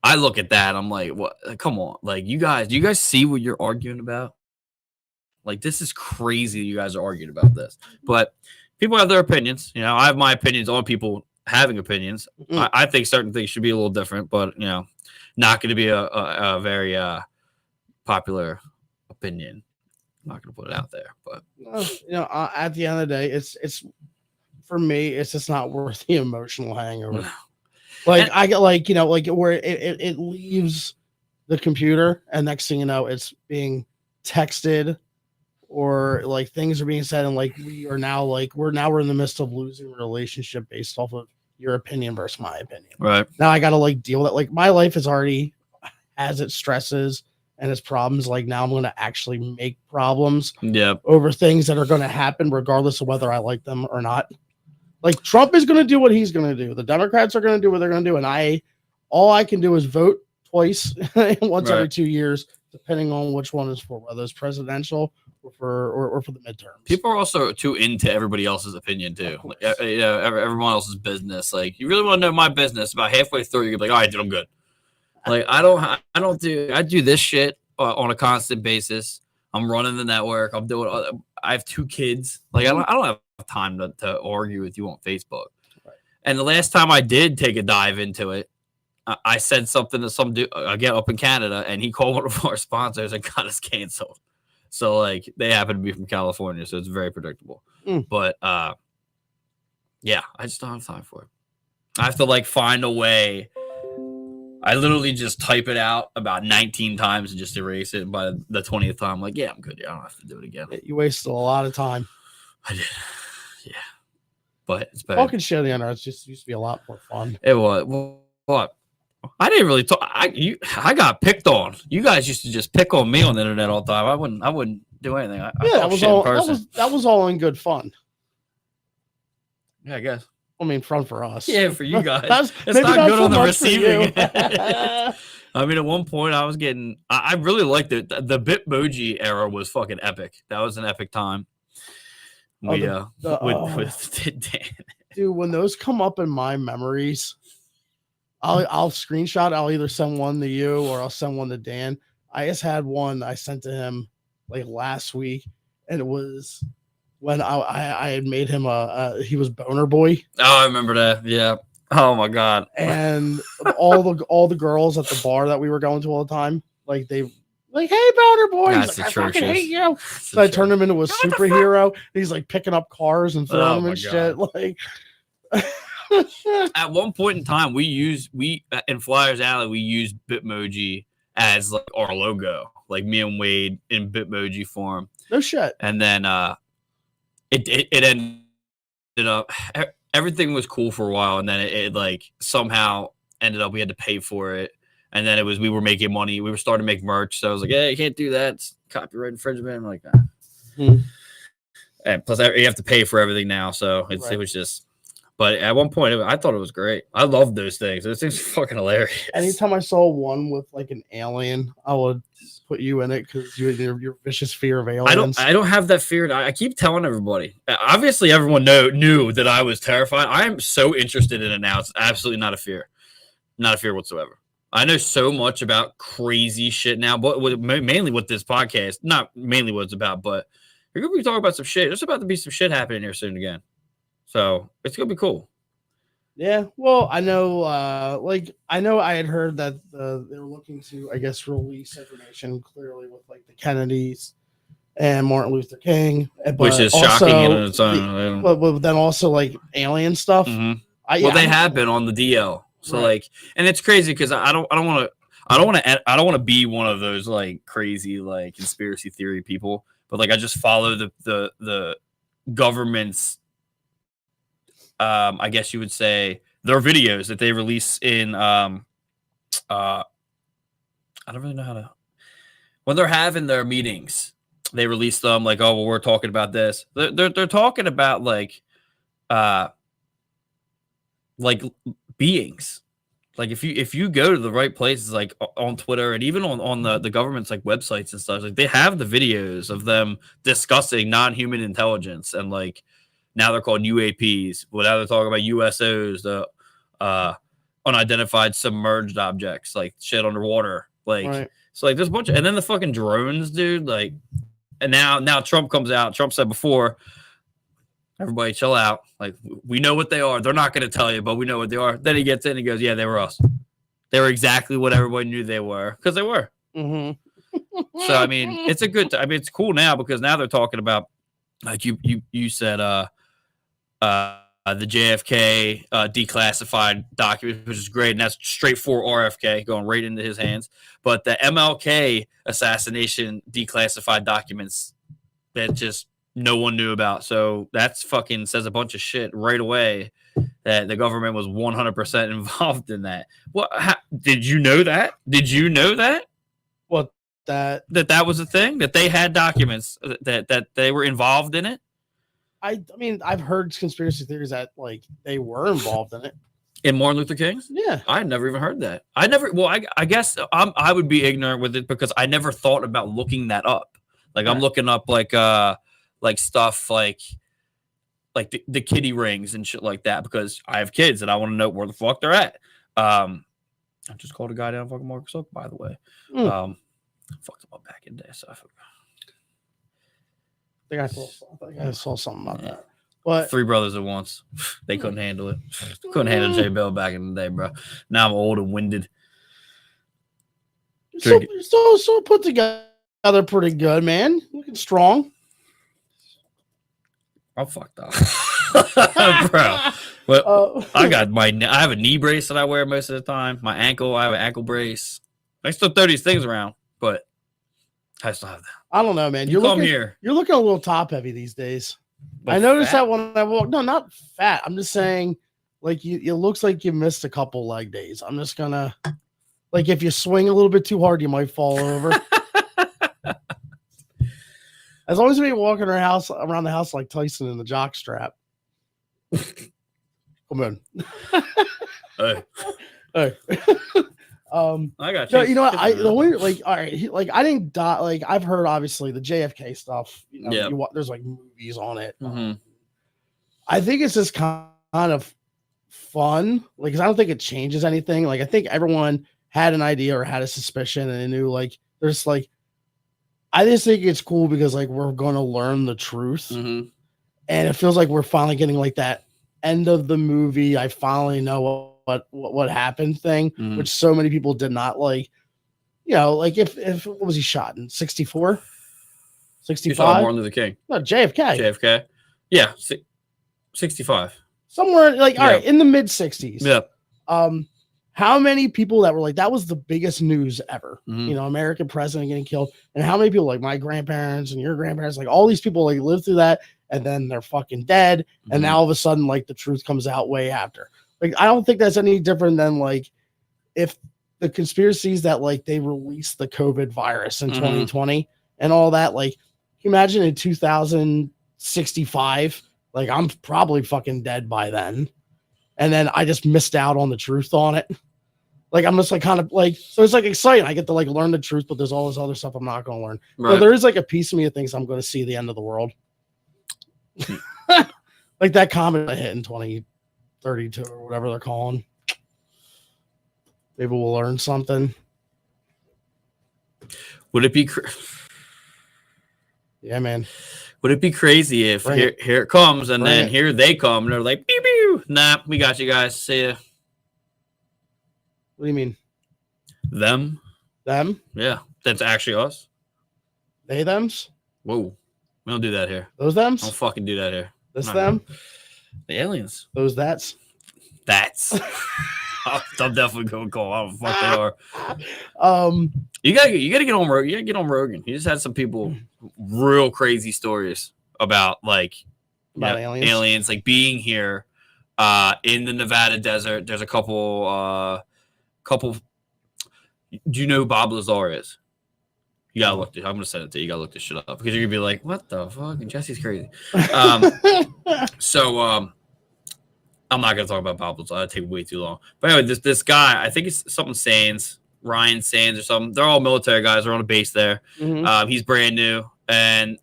I look at that. I'm like, what? Come on, like do you guys see what you're arguing about? Like, this is crazy. You guys are arguing about this, but people have their opinions. You know, I have my opinions on people having opinions. I think certain things should be a little different, but you know, not going to be a very popular opinion. I'm not going to put it out there, but you know, at the end of the day, it's for me, it's just not worth the emotional hangover. Like, I get like, you know, like where it leaves the computer, and next thing you know, it's being texted, or like things are being said, and like we're in the midst of losing a relationship based off of your opinion versus my opinion. right Now I got to like deal with it. Like, my life is already has its stresses and its problems. Like, now I'm going to actually make problems over things that are going to happen regardless of whether I like them or not. Like, Trump is going to do what he's going to do. The Democrats are going to do what they're going to do. And all I can do is vote twice, once every 2 years, depending on which one is for, whether it's presidential or for the midterms. People are also too into everybody else's opinion too. Like, you know, everyone else's business. Like, you really want to know my business? About halfway through, you're like, all right, dude, I'm good. Like, I do this shit on a constant basis. I'm running the network. I have 2 kids. Like, I don't have time to argue with you on Facebook. Right. And the last time I did take a dive into it, I said something to some dude again up in Canada, and he called one of our sponsors and got us canceled. So, like, they happen to be from California, so it's very predictable. But yeah, I just don't have time for it. I have to like find a way. I literally just type it out about 19 times and just erase it. And by the 20th time, I'm like, yeah, I'm good. Yeah, I don't have to do it again. You wasted a lot of time. I did. Yeah. But it's better. Talking shit on the internet just used to be a lot more fun. It was. Well, what? I didn't really talk. I got picked on. You guys used to just pick on me on the internet all the time. I wouldn't do anything. That was all in good fun. Yeah, I guess. I mean, fun for us. Yeah, for you guys. It's not good on the receiving end. I mean, at one point I was getting. I really liked it. The Bitmoji era was fucking epic. That was an epic time. With Dan. Dude, when those come up in my memories, I'll screenshot. I'll either send one to you or I'll send one to Dan. I just had one I sent to him like last week, and it was when I had made him he was Boner Boy. Oh, I remember that. Yeah. Oh my god. And all the girls at the bar that we were going to all the time, like they like, hey, Boner Boy. He's like, I fucking hate you. So I turned him into a superhero. He's like picking up cars and throwing them and shit. Like. At one point in time, we in Flyers Alley, we used Bitmoji as like our logo, like me and Wade in Bitmoji form. No shit. And then it ended up everything was cool for a while, and then it like somehow ended up we had to pay for it, and then we were making money. We were starting to make merch, so I was like, hey, you can't do that. It's copyright infringement. I'm like, and plus you have to pay for everything now, so it was just. But at one point, I thought it was great. I loved those things. Those things are fucking hilarious. Anytime I saw one with like an alien, I would put you in it because your vicious fear of aliens. I don't have that fear. I keep telling everybody. Obviously, everyone knew that I was terrified. I am so interested in it now. It's absolutely not a fear. Not a fear whatsoever. I know so much about crazy shit now, but mainly with this podcast. Not mainly what it's about, but we're going to be talking about some shit. There's about to be some shit happening here soon again. So it's gonna be cool. Yeah, well, I know I had heard that they were looking to, I guess, release information clearly with like the Kennedys and Martin Luther King, which is shocking in its own. But then also like alien stuff. Mm-hmm. They have been on the DL. So like, and it's crazy because I don't want to be one of those like crazy like conspiracy theory people. But like, I just follow the government's. I guess you would say their videos that they release in I don't really know how to when they're having their meetings, they release them like, oh well, we're talking about this. They're talking about like beings. Like if you go to the right places like on Twitter and even on the government's like websites and stuff, like they have the videos of them discussing non-human intelligence and like now they're called UAPs. Well, now they're talking about USOs, the unidentified submerged objects, like shit underwater. Like so, like there's a bunch of, and then the fucking drones, dude. Like And now Trump comes out. Trump said before, everybody chill out. Like, we know what they are. They're not going to tell you, but we know what they are. Then he gets in and goes, yeah, they were us. They were exactly what everybody knew they were, because they were. Mm-hmm. So, I mean, it's it's cool now, because now they're talking about, like you said, the JFK declassified document, which is great, and that's straight for RFK going right into his hands. But the MLK assassination declassified documents that just no one knew about, so that's fucking says a bunch of shit right away that the government was 100% involved in that. What? Did you know that? Did you know that? What that was a thing, that they had documents that they were involved in it? I mean, I've heard conspiracy theories that like they were involved in it. In Martin Luther King's? Yeah. I never even heard that. I guess I would be ignorant with it because I never thought about looking that up. Like, I'm looking up like stuff like the kitty rings and shit like that, because I have kids and I want to know where the fuck they're at. I just called a guy down fucking Marcus Oak, by the way. Fucked him up back in the day, so I forgot. I think I saw something about that. But 3 brothers at once. They couldn't handle it. Couldn't handle J Bill back in the day, bro. Now I'm old and winded. So put together pretty good, man. Looking strong. I'm fucked up. Bro. Well, I have a knee brace that I wear most of the time. My ankle, I have an ankle brace. I still throw these things around, but I still have that. I don't know, man. You're looking a little top heavy these days. But I noticed fat? that when I walk. No, not fat. I'm just saying, like, it looks like you missed a couple leg days. I'm just gonna, like, if you swing a little bit too hard, you might fall over. As long as we ain't walking around the house like Tyson in the jock strap. Come on. Hey. Hey. I got you. No, you know what? The way, like, all right, like, I didn't die. Like, I've heard obviously the JFK stuff. You know, there's like movies on it. Mm-hmm. I think it's just kind of fun. Like, 'cause I don't think it changes anything. Like, I think everyone had an idea or had a suspicion, and they knew, like, there's like, I just think it's cool because like we're going to learn the truth, and it feels like we're finally getting like that end of the movie. I finally know what happened thing, which so many people did not like. You know, like if what was he shot in 64, 65? Martin Luther King. No, JFK. Yeah, 65. Somewhere like all right in the mid 60s. Yeah. How many people that were like, that was the biggest news ever, you know, American president getting killed. And how many people like my grandparents and your grandparents, like all these people like lived through that and then they're fucking dead. And now all of a sudden, like the truth comes out way after. Like, I don't think that's any different than like if the conspiracies that like they released the COVID virus in 2020 and all that, like imagine in 2065, like I'm probably fucking dead by then. And then I just missed out on the truth on it. Like, I'm just like kind of like, so it's like exciting. I get to like learn the truth, but there's all this other stuff I'm not going to learn. Right. But there is like a piece of me that thinks I'm going to see the end of the world. Like that comet I hit in 2032 or whatever they're calling. Maybe we'll learn something. Would it be? Yeah, man. Would it be crazy if here it comes and then here they come and they're like, pew, pew. Nah, we got you guys. See ya. What do you mean? Them? Yeah. That's actually us. They, thems? Whoa. We don't do that here. Those thems? Don't fucking do that here. This them? The aliens. Those that's? That's. I'm definitely going to call. I don't know what they are. You gotta get on Rogan. You gotta get on Rogan. He just had some people real crazy stories about aliens like being here in the Nevada desert. There's a couple. Do you know who Bob Lazar is? You gotta look. I'm gonna send it to you. You gotta look this shit up because you're gonna be like, "What the fuck?" And Jesse's crazy. I'm not gonna talk about Bob Lazar. That'd take way too long. But anyway, this guy, I think it's something Sands, Ryan Sands or something. They're all military guys. They're on a base there. He's brand new, and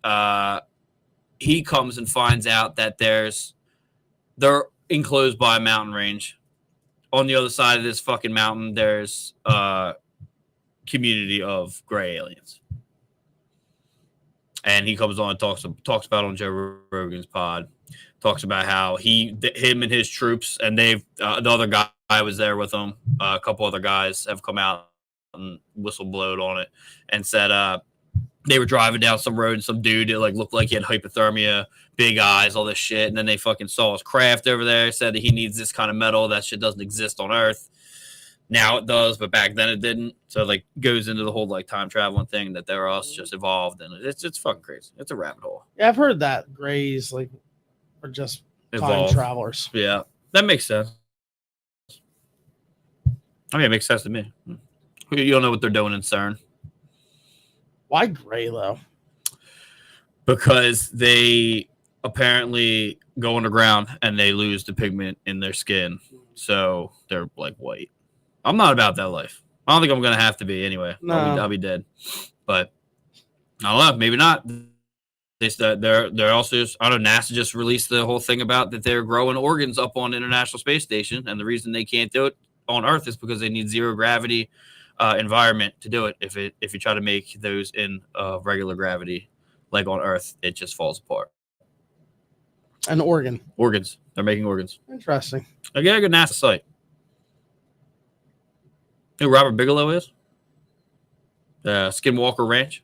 he comes and finds out that they're enclosed by a mountain range. On the other side of this fucking mountain, there's a community of gray aliens. and he comes on and talks about on Joe Rogan's pod, talks about how him and his troops, and they've the other guy was there with him. A couple other guys have come out and whistleblowed on it and said they were driving down some road and some dude it like looked like he had hypothermia, big eyes, all this shit, and then they fucking saw his craft over there, said that he needs this kind of metal. That shit doesn't exist on Earth. Now it does, but back then it didn't. So like goes into the whole like time traveling thing that they're us just evolved, and it's fucking crazy. It's a rabbit hole. Yeah, I've heard that Greys like are just time travelers. Yeah, that makes sense. I mean, it makes sense to me. You don't know what they're doing in CERN. Why gray though? Because they apparently go underground and they lose the pigment in their skin, so they're like white. I'm not about that life. I don't think I'm gonna have to be anyway. No. I'll be dead. But I don't know. Maybe not. They're also just, I don't know. NASA just released the whole thing about that they're growing organs up on the International Space Station, and the reason they can't do it on Earth is because they need zero gravity environment to do it. If you try to make those in regular gravity, like on Earth, it just falls apart. An organs. They're making organs. Interesting. I got a good NASA site. You know who Robert Bigelow is? Skinwalker Ranch.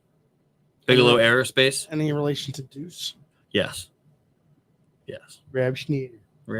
Bigelow Aerospace. Any relation to Deuce? Yes. Rab Schneider. But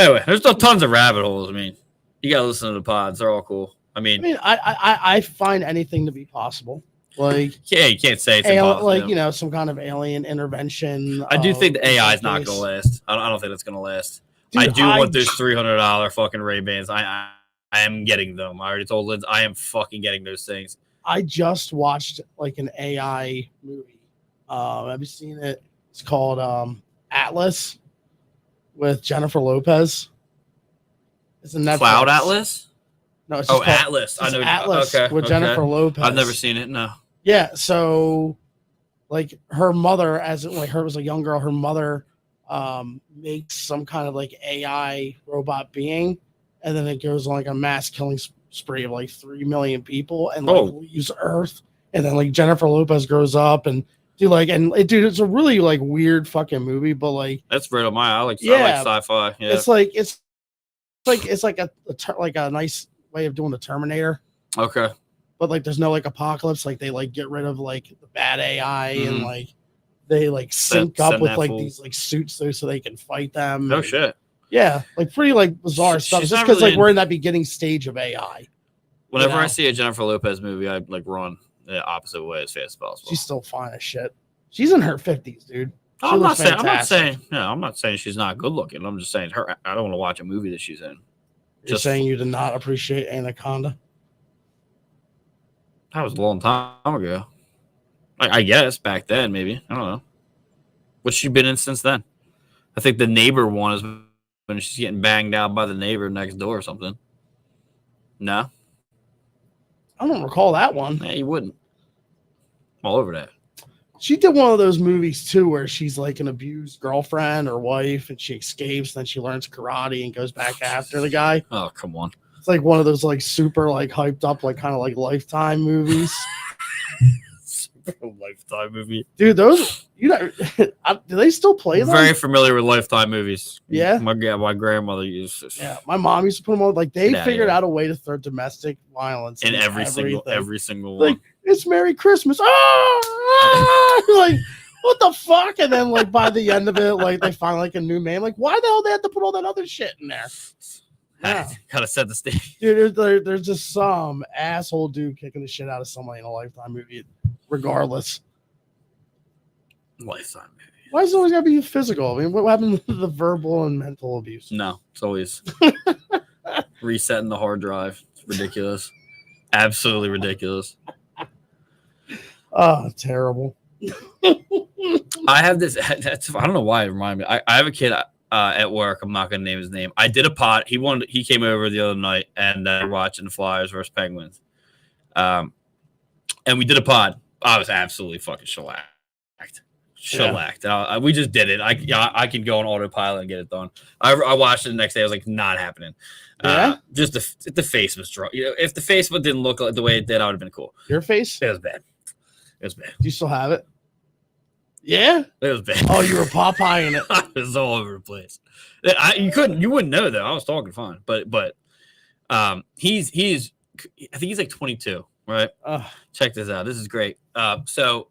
anyway, there's still tons of rabbit holes. I mean, you gotta listen to the pods. They're all cool. I mean, I find anything to be possible. Like, yeah, you can't say it's impossible. Like, you know, some kind of alien intervention. I do think the AI is not going to last. I don't think that's going to last. Dude, I want those $300 fucking Ray-Bans. I am getting them. I already told Liz I am fucking getting those things. I just watched like an AI movie. Have you seen it? It's called Atlas with Jennifer Lopez. It's a Netflix. Cloud Atlas? No, it's just Atlas. I know Atlas with Jennifer Lopez. I've never seen it. No. Yeah, so like her mother, as like her was a young girl, her mother makes some kind of like AI robot being, and then it goes on like a mass killing spree of like 3 million people and like leaves Earth, and then like Jennifer Lopez grows up and it's a really like weird fucking movie, but like that's right on my I like sci-fi. Yeah, it's like a nice way of doing the Terminator. Okay. But like there's no like apocalypse, like they like get rid of like the bad AI and like they like sync up with like these like suits so they can fight them. No shit. Yeah, like pretty like bizarre stuff. Just because like we're in that beginning stage of AI. Whenever I see a Jennifer Lopez movie, I like run the opposite way as fast as possible. She's still fine as shit. She's in her 50s, dude. I'm not saying she's not good looking. I'm just saying I don't want to watch a movie that she's in. You're saying you did not appreciate Anaconda? That was a long time ago. I guess back then, maybe. I don't know. What's she been in since then? I think the neighbor one is when she's getting banged out by the neighbor next door or something. No? I don't recall that one. Yeah, you wouldn't. I'm all over that. She did one of those movies, too, where she's like an abused girlfriend or wife, and she escapes, then she learns karate and goes back after the guy. Oh, come on. It's like one of those like super like hyped up like kind of like Lifetime movies. Super Lifetime movie, dude. Those do they still play them? Very familiar with Lifetime movies. Yeah, my grandmother used this. Yeah, my mom used to put them on. Like they figured out a way to throw domestic violence in every single one. Like it's Merry Christmas. Like what the fuck? And then like by the end of it, like they find like a new name. Like why the hell they had to put all that other shit in there? Yeah. Gotta set the stage. Dude, there's just some asshole dude kicking the shit out of somebody in a Lifetime movie, regardless. Lifetime movie. Why is it always gotta be physical? I mean, what happened to the verbal and mental abuse? No, it's always resetting the hard drive. It's ridiculous. Absolutely ridiculous. Oh, terrible. I have this. I don't know why it reminded me. I have a kid at work. I'm not gonna name his name. I did a pod. He came over the other night and we're watching the Flyers versus Penguins. And we did a pod. I was absolutely fucking shellacked. Yeah. We just did it. I can go on autopilot and get it done. I watched it the next day. I was like, not happening. Yeah. Just the face was drawn. You know, if the face didn't look like the way it did, I would have been cool. Your face? It was bad. It was bad. Do you still have it? Yeah. It was bad. Oh, you were Popeyeing it. It was all over the place. You wouldn't know though. I was talking fine, but he's I think he's like 22, right? Check this out. This is great. So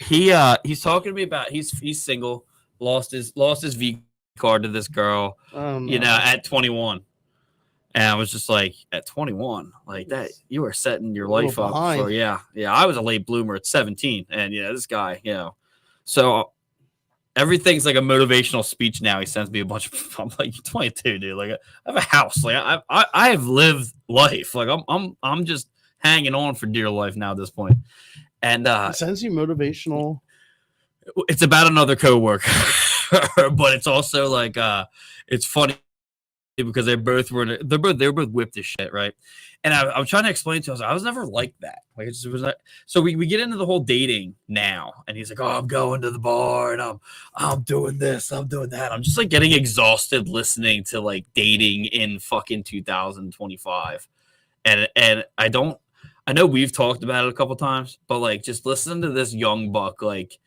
he's talking to me about he's single, lost his V card to this girl, you know, at 21. And I was just like, at 21, like that, you are setting your life up for, yeah. I was a late bloomer at 17, and this guy, so everything's like a motivational speech now. He sends me a bunch of, I'm like, you're 22, dude. Like, I have a house. Like, I have lived life. Like, I'm just hanging on for dear life now at this point. And it sends you motivational. It's about another coworker, but it's also like, it's funny. Because they were both whipped as shit, right? And I'm trying to explain to him, I was never like that. Like it was like, so we get into the whole dating now, and he's like, "Oh, I'm going to the bar, and I'm doing this, I'm doing that." I'm just like getting exhausted listening to like dating in fucking 2025, and I know we've talked about it a couple times, but like just listen to this young buck like.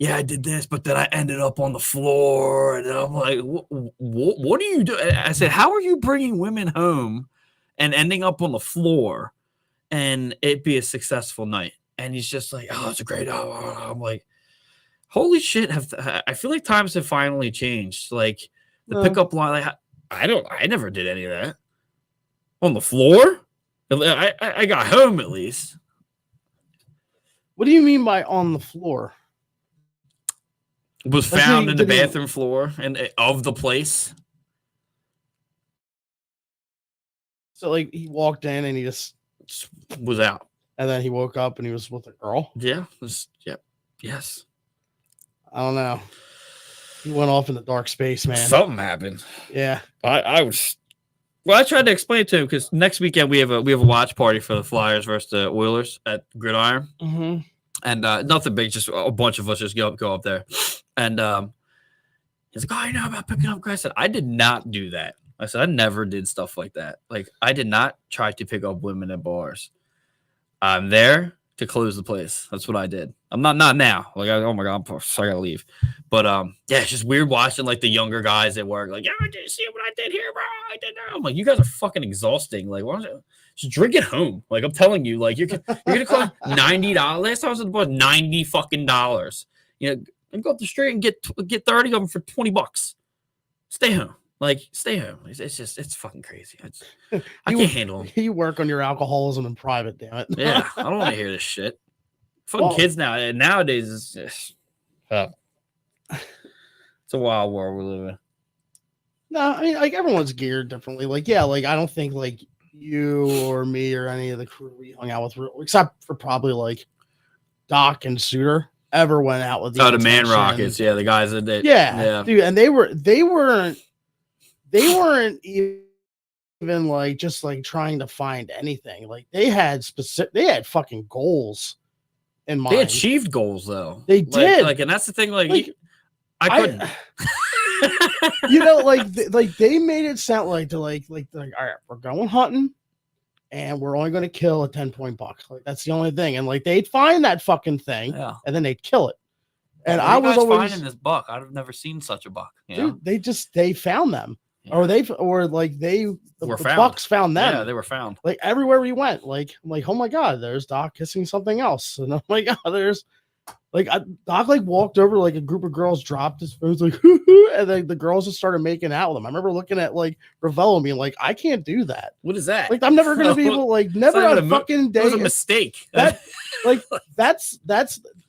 Yeah, I did this, but then I ended up on the floor, and I'm like, what are you doing? I said, how are you bringing women home and ending up on the floor and it be a successful night? And he's just like, oh, it's a great. I'm like, holy shit. I feel like times have finally changed. Like the pickup line, like, I never did any of that on the floor. I got home at least. What do you mean by on the floor? Was found in the bathroom floor and of the place. So like he walked in and he just was out, and then he woke up and he was with a girl. Yeah. Yes. I don't know. He went off in the dark space, man. Something happened. Yeah. I tried to explain it to him because next weekend we have a watch party for the Flyers versus the Oilers at Gridiron. Mm-hmm. And nothing big, just a bunch of us just go up there. And he's like, "Oh, you know about picking up guys?" I said, "I did not do that." I said, "I never did stuff like that. Like, I did not try to pick up women at bars. I'm there to close the place. That's what I did. I'm not now. Like, oh my god, I gotta leave. But yeah, it's just weird watching like the younger guys at work. Like, yeah, I didn't see what I did here, bro. I did that. I'm like, you guys are fucking exhausting. Like, why don't you just drink at home? Like, I'm telling you, like, you're gonna cost $90. Last time I was at the bar, $90 fucking dollars. And go up the street and get 30 of them for $20. Stay home. Like, stay home. It's fucking crazy. I can't handle them. You work on your alcoholism in private, damn it. Yeah, I don't want to hear this shit. Fucking kids nowadays is just it's a wild world we live in. No, I mean, like, everyone's geared differently. Like, yeah, like, I don't think like you or me or any of the crew we hung out with, except for probably like Doc and Suter, ever went out with the Man Rockets. Yeah, the guys that did. Yeah, dude, and they weren't even like just like trying to find anything. Like they had fucking goals in mind. They achieved goals though. They did. Like, and that's the thing. Like I couldn't. Like they made it sound like all right, we're going hunting, and we're only going to kill a 10-point buck. Like that's the only thing. And like they'd find that fucking thing, and then they'd kill it. And I was always finding this buck. I've never seen such a buck. Dude, they found them. Yeah. The Bucks found them. Yeah, they were found. Like everywhere we went. Like I'm like, oh my god, there's Doc kissing something else, and I'm like, oh, there's like Doc like walked over to like a group of girls, dropped his phone, like, and then the girls just started making out with him. I remember looking at like Ravello being like, I can't do that. What is that? Like I'm never gonna be able never on a fucking day. It was a mistake. That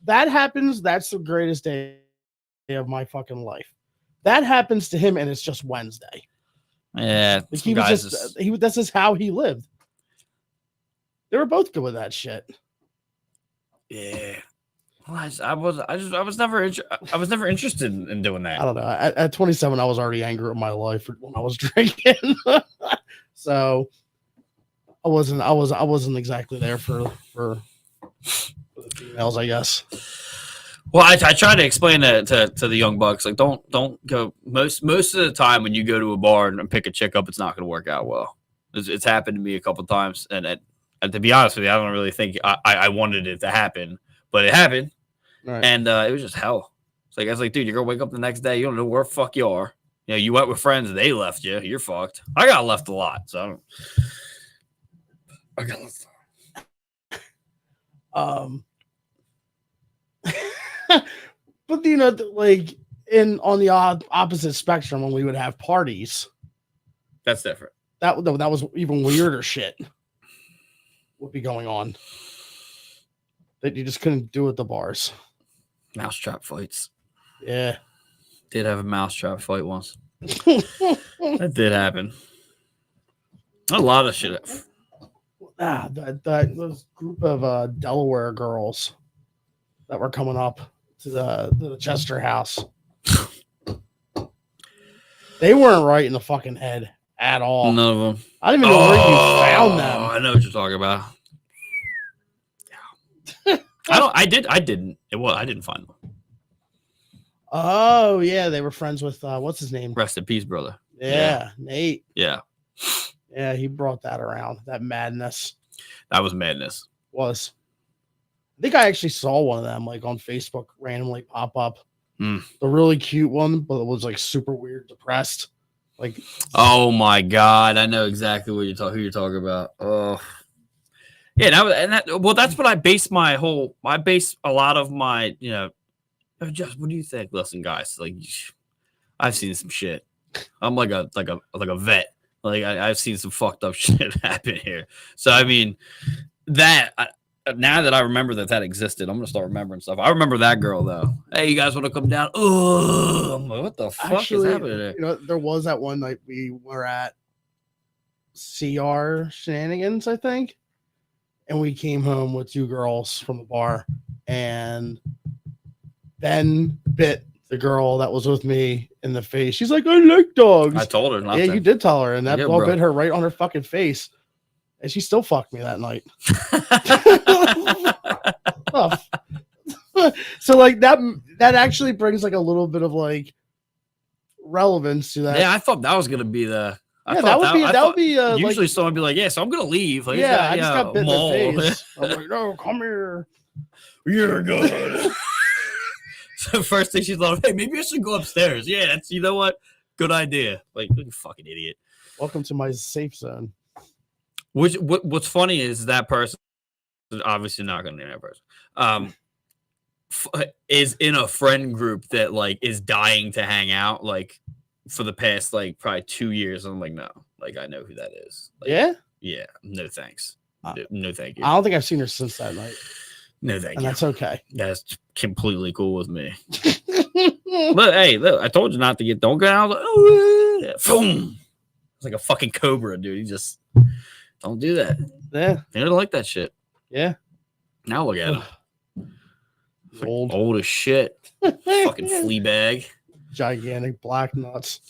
that happens. That's the greatest day of my fucking life. That happens to him, and it's just Wednesday. Yeah, like he was just this is how he lived. They were both good with that shit. Yeah, well, I was never interested in doing that. I don't know. At 27, I was already angry at my life when I was drinking, so I wasn't exactly there for the females, I guess. Well, I try to explain that to the young bucks. Like, don't go. Most of the time when you go to a bar and pick a chick up, it's not going to work out well. It's happened to me a couple of times, and to be honest with you, I don't really think I wanted it to happen, but it happened, Right. and it was just hell. It's like I was like, dude, you're gonna wake up the next day, you don't know where the fuck you are. You know, you went with friends, they left you. You're fucked. I got left a lot, so I got left. But you know, like on the opposite spectrum, when we would have parties, That's different. that was even weirder shit would be going on that you just couldn't do at the bars. Mousetrap fights. Yeah. Did have a mousetrap fight once. That did happen. A lot of shit. Those group of Delaware girls that were coming up to the Chester house. They weren't right in the fucking head at all. None of them. I don't even know where you found them. I know what you're talking about. Yeah. I didn't. I didn't find them. Oh yeah, they were friends with what's his name? Rest in peace, brother. Yeah, Nate. Yeah. Yeah, he brought that around. That madness That was madness. was. I think I actually saw one of them like on Facebook randomly pop up. Mm. The really cute one, but it was like super weird, depressed. Like, Oh my god, I know exactly what who you're talking about. Oh. Yeah, that's what I base I base a lot of my, just what do you think? Listen, guys, like I've seen some shit. I'm like a vet. Like I've seen some fucked up shit happen here. So I mean, now that I remember that existed, I'm gonna start remembering stuff. I remember that girl though. Hey, you guys want to come down? Oh, I'm like, what the fuck is happening there? You know, there was that one night we were at CR Shenanigans, I think, and we came home with two girls from the bar, and Ben bit the girl that was with me in the face. She's like, I like dogs. I told her. Yeah, you did tell her, and that Yeah, ball bro. bit her right on her fucking face, and she still fucked me that night. So like that actually brings like a little bit of like relevance to that. Yeah, I thought that was gonna be the. That would be usually like, someone would be like, yeah, so I'm gonna leave. Like, I just got bit in maul. the face. I'm like, no, come here. You're good. So first thing she thought, hey, maybe I should go upstairs. Yeah, that's, you know what? Good idea. Like, you fucking idiot. Welcome to my safe zone. What's funny is that person, obviously not gonna name that person, is in a friend group that like is dying to hang out like for the past like probably 2 years. I'm like, no, like I know who that is. Like, Yeah, no thanks. No thank you. I don't think I've seen her since that night, No thank and you. that's okay. That's completely cool with me. Look, I told you not to don't go out. Like, oh, yeah. Boom. It's like a fucking cobra, dude. You just don't do that. Yeah, They don't like that shit. yeah. Now look at him. Old As shit. Fucking flea bag. gigantic black nuts.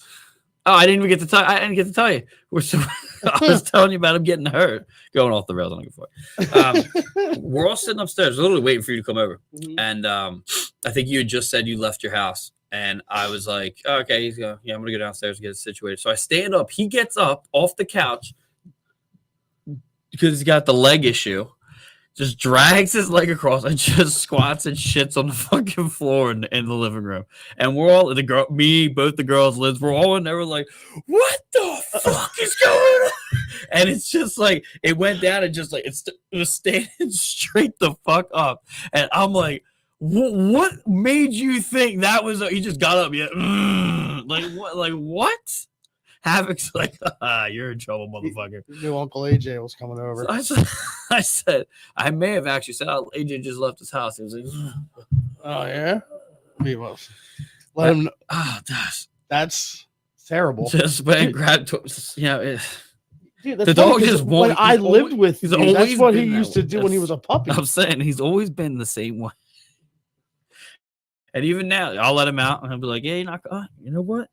Oh, I didn't even get to tell. I didn't get to tell you. I was telling you about him getting hurt, going off the rails. I'm looking for it. We're all sitting upstairs, literally waiting for you to come over. And I think you had just said you left your house, and I was like, oh, "Okay, he's going. Yeah, I'm gonna go downstairs and get it situated." So I stand up. He gets up off the couch because he's got the leg issue. Just drags his leg across and just squats and shits on the fucking floor in the living room. And we're all both the girls, Liz, we're all in there. We're like, what the fuck is going on? And it's just like, it went down and just like, it was standing straight the fuck up. And I'm like, what made you think that was, he just got up. Yeah. Like what? Havoc's like, you're in trouble, motherfucker. New Uncle AJ was coming over. So I said, I may have actually said, oh, AJ just left his house. He was like, Oh yeah, he was. Let him. That's terrible. Just went and grabbed, Dude, the that's dog funny, just 'cause won't. when I lived with he's you, always that's what he been that used to way. do when he was a puppy. I'm saying he's always been the same way. And even now, I'll let him out and I'll be like, hey, you know what?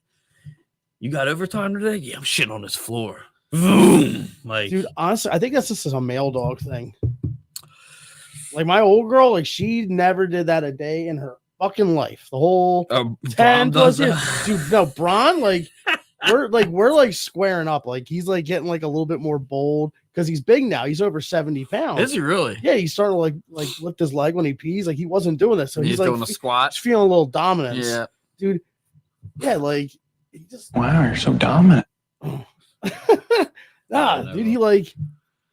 You got overtime today? Yeah, I'm shitting on this floor. Boom. Like, Dude, honestly, I think that's just a male dog thing. Like my old girl, like she never did that a day in her fucking life. The whole 10 plus years. Dude, no, Bron, like we're squaring up. Like he's like getting like a little bit more bold because he's big now. He's over 70 pounds. Is he really? Yeah, he's starting to like lift his leg when he pees. Like he wasn't doing this, so He's like doing a squat. he's feeling a little dominance. Yeah, dude. Yeah, like he just Wow, you're so dominant. dude.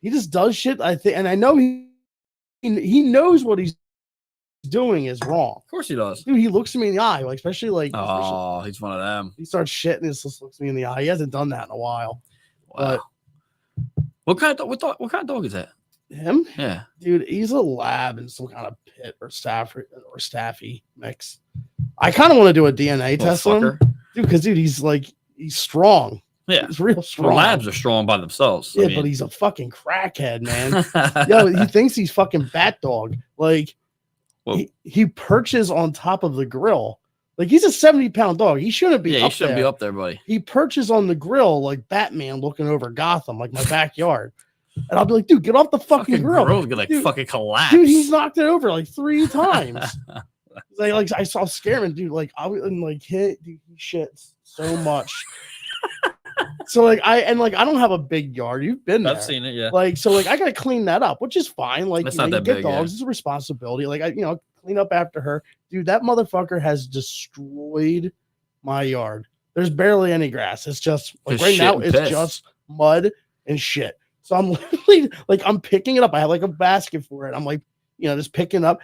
He just does shit. I think, and I know he knows what he's doing is wrong. of course he does. Dude, he looks me in the eye, like especially He's one of them. he starts shitting and just looks me in the eye. He hasn't done that in a while. Wow. What kind of dog is that? Him, Yeah, dude, he's a lab and some kind of pit or staffy mix. I kind of want to do a DNA test on him, dude, because he's strong. Yeah, he's real strong. well, labs are strong by themselves. Yeah, but he's a fucking crackhead, man. Yo, he thinks he's fucking bat dog. Like he perches on top of the grill. Like he's a 70-pound dog. He shouldn't be. He shouldn't be up there, buddy. He perches on the grill like Batman looking over Gotham, like my backyard. And I'll be like, dude, get off the fucking grill. Grill's gonna fucking collapse. Dude, he's knocked it over like 3 times. like I saw Scareman, dude. Like I was like hit, dude, he shits so much. So I don't have a big yard. You've been there. I've seen it, yeah. Like so, I gotta clean that up, which is fine. Like That's you not that get big, dogs, yeah. it's a responsibility. Like I clean up after her. Dude, that motherfucker has destroyed my yard. There's barely any grass. It's just like right now, it's just mud and shit. So I'm literally I'm picking it up. I have like a basket for it. I'm like, just picking up.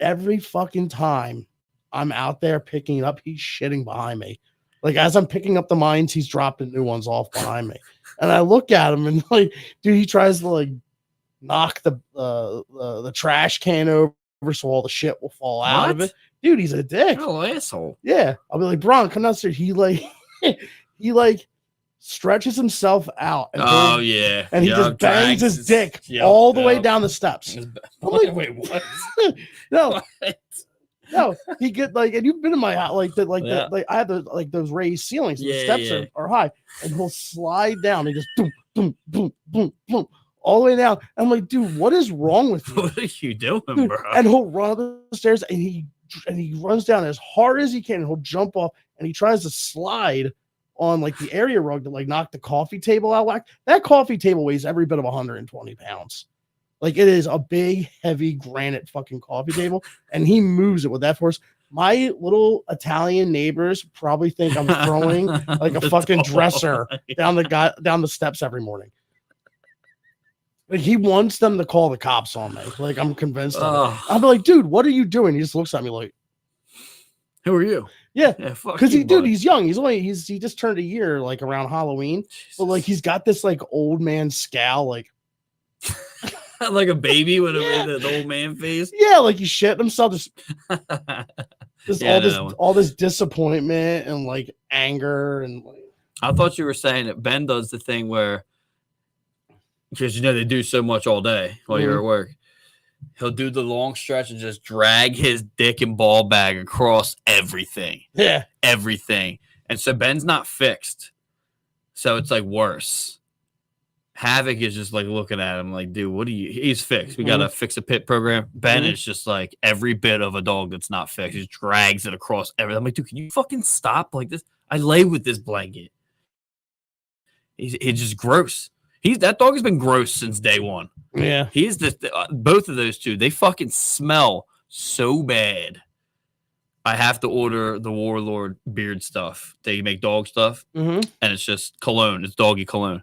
Every fucking time I'm out there picking it up, he's shitting behind me. Like as I'm picking up the mines, he's dropping new ones off behind me. And I look at him and dude, he tries to knock the trash can over so all the shit will fall out of it. Dude, he's a dick. Oh, asshole. Yeah. I'll be like, Bron, come downstairs. He he stretches himself out. And and he just bangs his dick all the way down the steps. I'm like, wait, what? No. No, he get and you've been in my house I have those raised ceilings. The steps are high, and he'll slide down. He just boom, boom, boom, boom, boom, all the way down. I'm like, dude, what is wrong with you? What are you doing, dude, bro? And he'll run up the stairs, and he runs down as hard as he can. And he'll jump off, and he tries to slide on the area rug to knock the coffee table out. Whack. That coffee table weighs every bit of 120 pounds. It is a big, heavy granite fucking coffee table, and he moves it with that force. My little Italian neighbors probably think I'm throwing a fucking dresser down the steps every morning. He wants them to call the cops on me. I'm convinced of it. I'll be like, dude, what are you doing? He just looks at me like, who are you? Yeah, because he's young. He just turned a year around Halloween, but he's got this old man scowl like a baby with an old man face. Yeah, he shit himself. All this disappointment and anger and I thought you were saying that Ben does the thing where, because they do so much all day while you're at work, he'll do the long stretch and just drag his dick and ball bag across everything. Yeah, everything. And so Ben's not fixed, so it's worse. Havoc is just looking at him dude, what are you? He's fixed. We got to fix a pit program. Ben is just every bit of a dog that's not fixed. He drags it across everything. I'm like, dude, can you fucking stop this? I lay with this blanket. He's just gross. That dog has been gross since day one. Yeah. He's both of those two. They fucking smell so bad. I have to order the Warlord beard stuff. They make dog stuff, and it's just cologne. It's doggy cologne.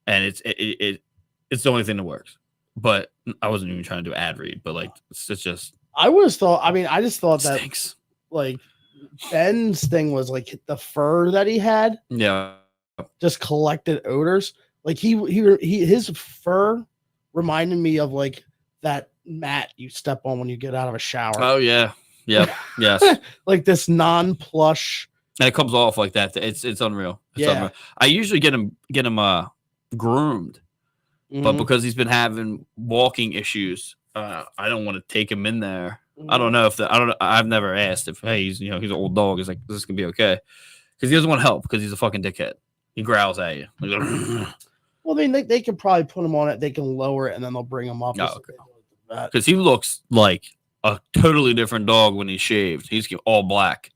And it's the only thing that works. But I wasn't even trying to do ad read, but it's just. I just thought that Ben's thing was the fur that he had. Yeah. Just collected odors. His fur reminded me of that mat you step on when you get out of a shower. Oh yeah. Yep. Yes. This non-plush. And it comes off like that. It's unreal. Unreal. I usually get him groomed, but because he's been having walking issues, I don't want to take him in there. I don't know I've never asked if he's he's an old dog. Is this gonna be okay? Because he doesn't want help because he's a fucking dickhead. He growls at you. Well, they can probably put him on it. They can lower it and then they'll bring him up. Because he looks like a totally different dog when he's shaved. He's all black.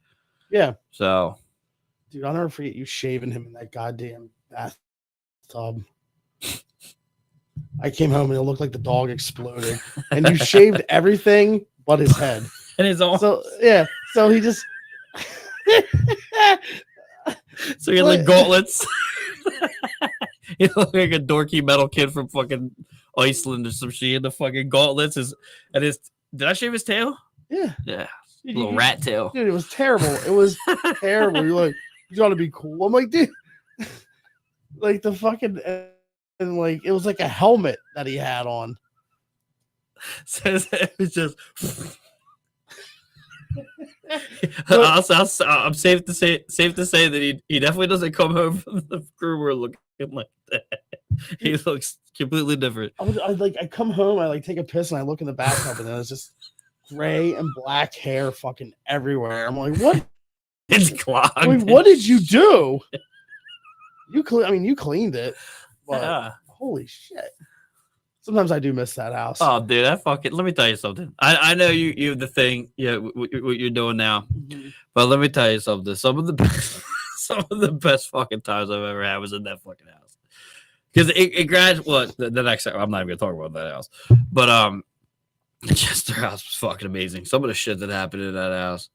Yeah. So, dude, I'll never forget you shaving him in that goddamn bathtub. I came home and it looked like the dog exploded. And you shaved everything but his head. And his arm. So yeah, so he just So he had like gauntlets. He looked like a dorky metal kid from fucking Iceland or some shit. The fucking gauntlets and his. Did I shave his tail? yeah. Yeah, little rat tail. Dude, it was terrible. It was terrible. You're like, you gotta be cool. I'm like, dude, like the fucking and like it was like a helmet that he had on. So it was just. I'm safe to say that he definitely doesn't come home from the groomer looking like that. He looks completely different. I come home, I like take a piss and I look in the bathtub and it's just gray and black hair fucking everywhere. I'm like, what? It's clogged. I'm like, what did you do? You cleaned it, but holy shit. Sometimes I do miss that house. Oh, dude, let me tell you something. I know you have the thing, what you're doing now, but let me tell you something. Some of the best fucking times I've ever had was in that fucking house. Because it graduated. Well, the next, I'm not even gonna talk about that house, but the Chester house was fucking amazing. Some of the shit that happened in that house.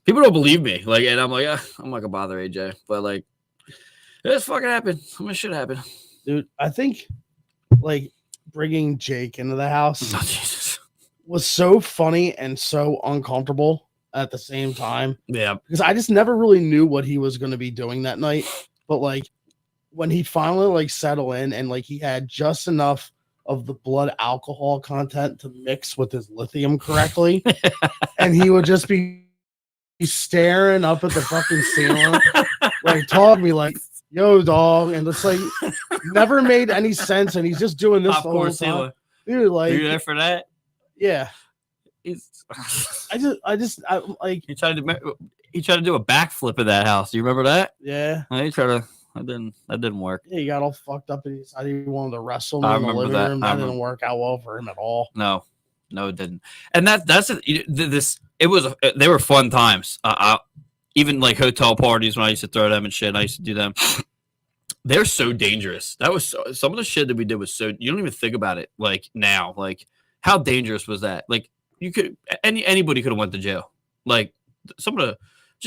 People don't believe me, like, and I'm like, I'm not gonna bother AJ, but like, this fucking happened. Some of this shit happened, dude. I think like bringing Jake into the house was so funny and so uncomfortable at the same time. Yeah, because I just never really knew what he was going to be doing that night. But like when he finally like settled in and like he had just enough of the blood alcohol content to mix with his lithium correctly, and he would just be staring up at the fucking ceiling, like talk to me like, yo, dog, and it's like never made any sense, and he's just doing this the whole time. Dude, like, you there for that? Yeah. I like he tried to do a backflip in that house. Do you remember that? Yeah. That didn't work. Yeah, he got all fucked up and he decided he wanted to wrestle in the living room. That didn't work out well for him at all. No, it didn't. And they were fun times. Even like hotel parties when I used to throw them and shit. I used to do them. They're so dangerous. That was some of the shit that we did was so you don't even think about it like now. Like how dangerous was that? Like you could anybody could have went to jail. Like some of the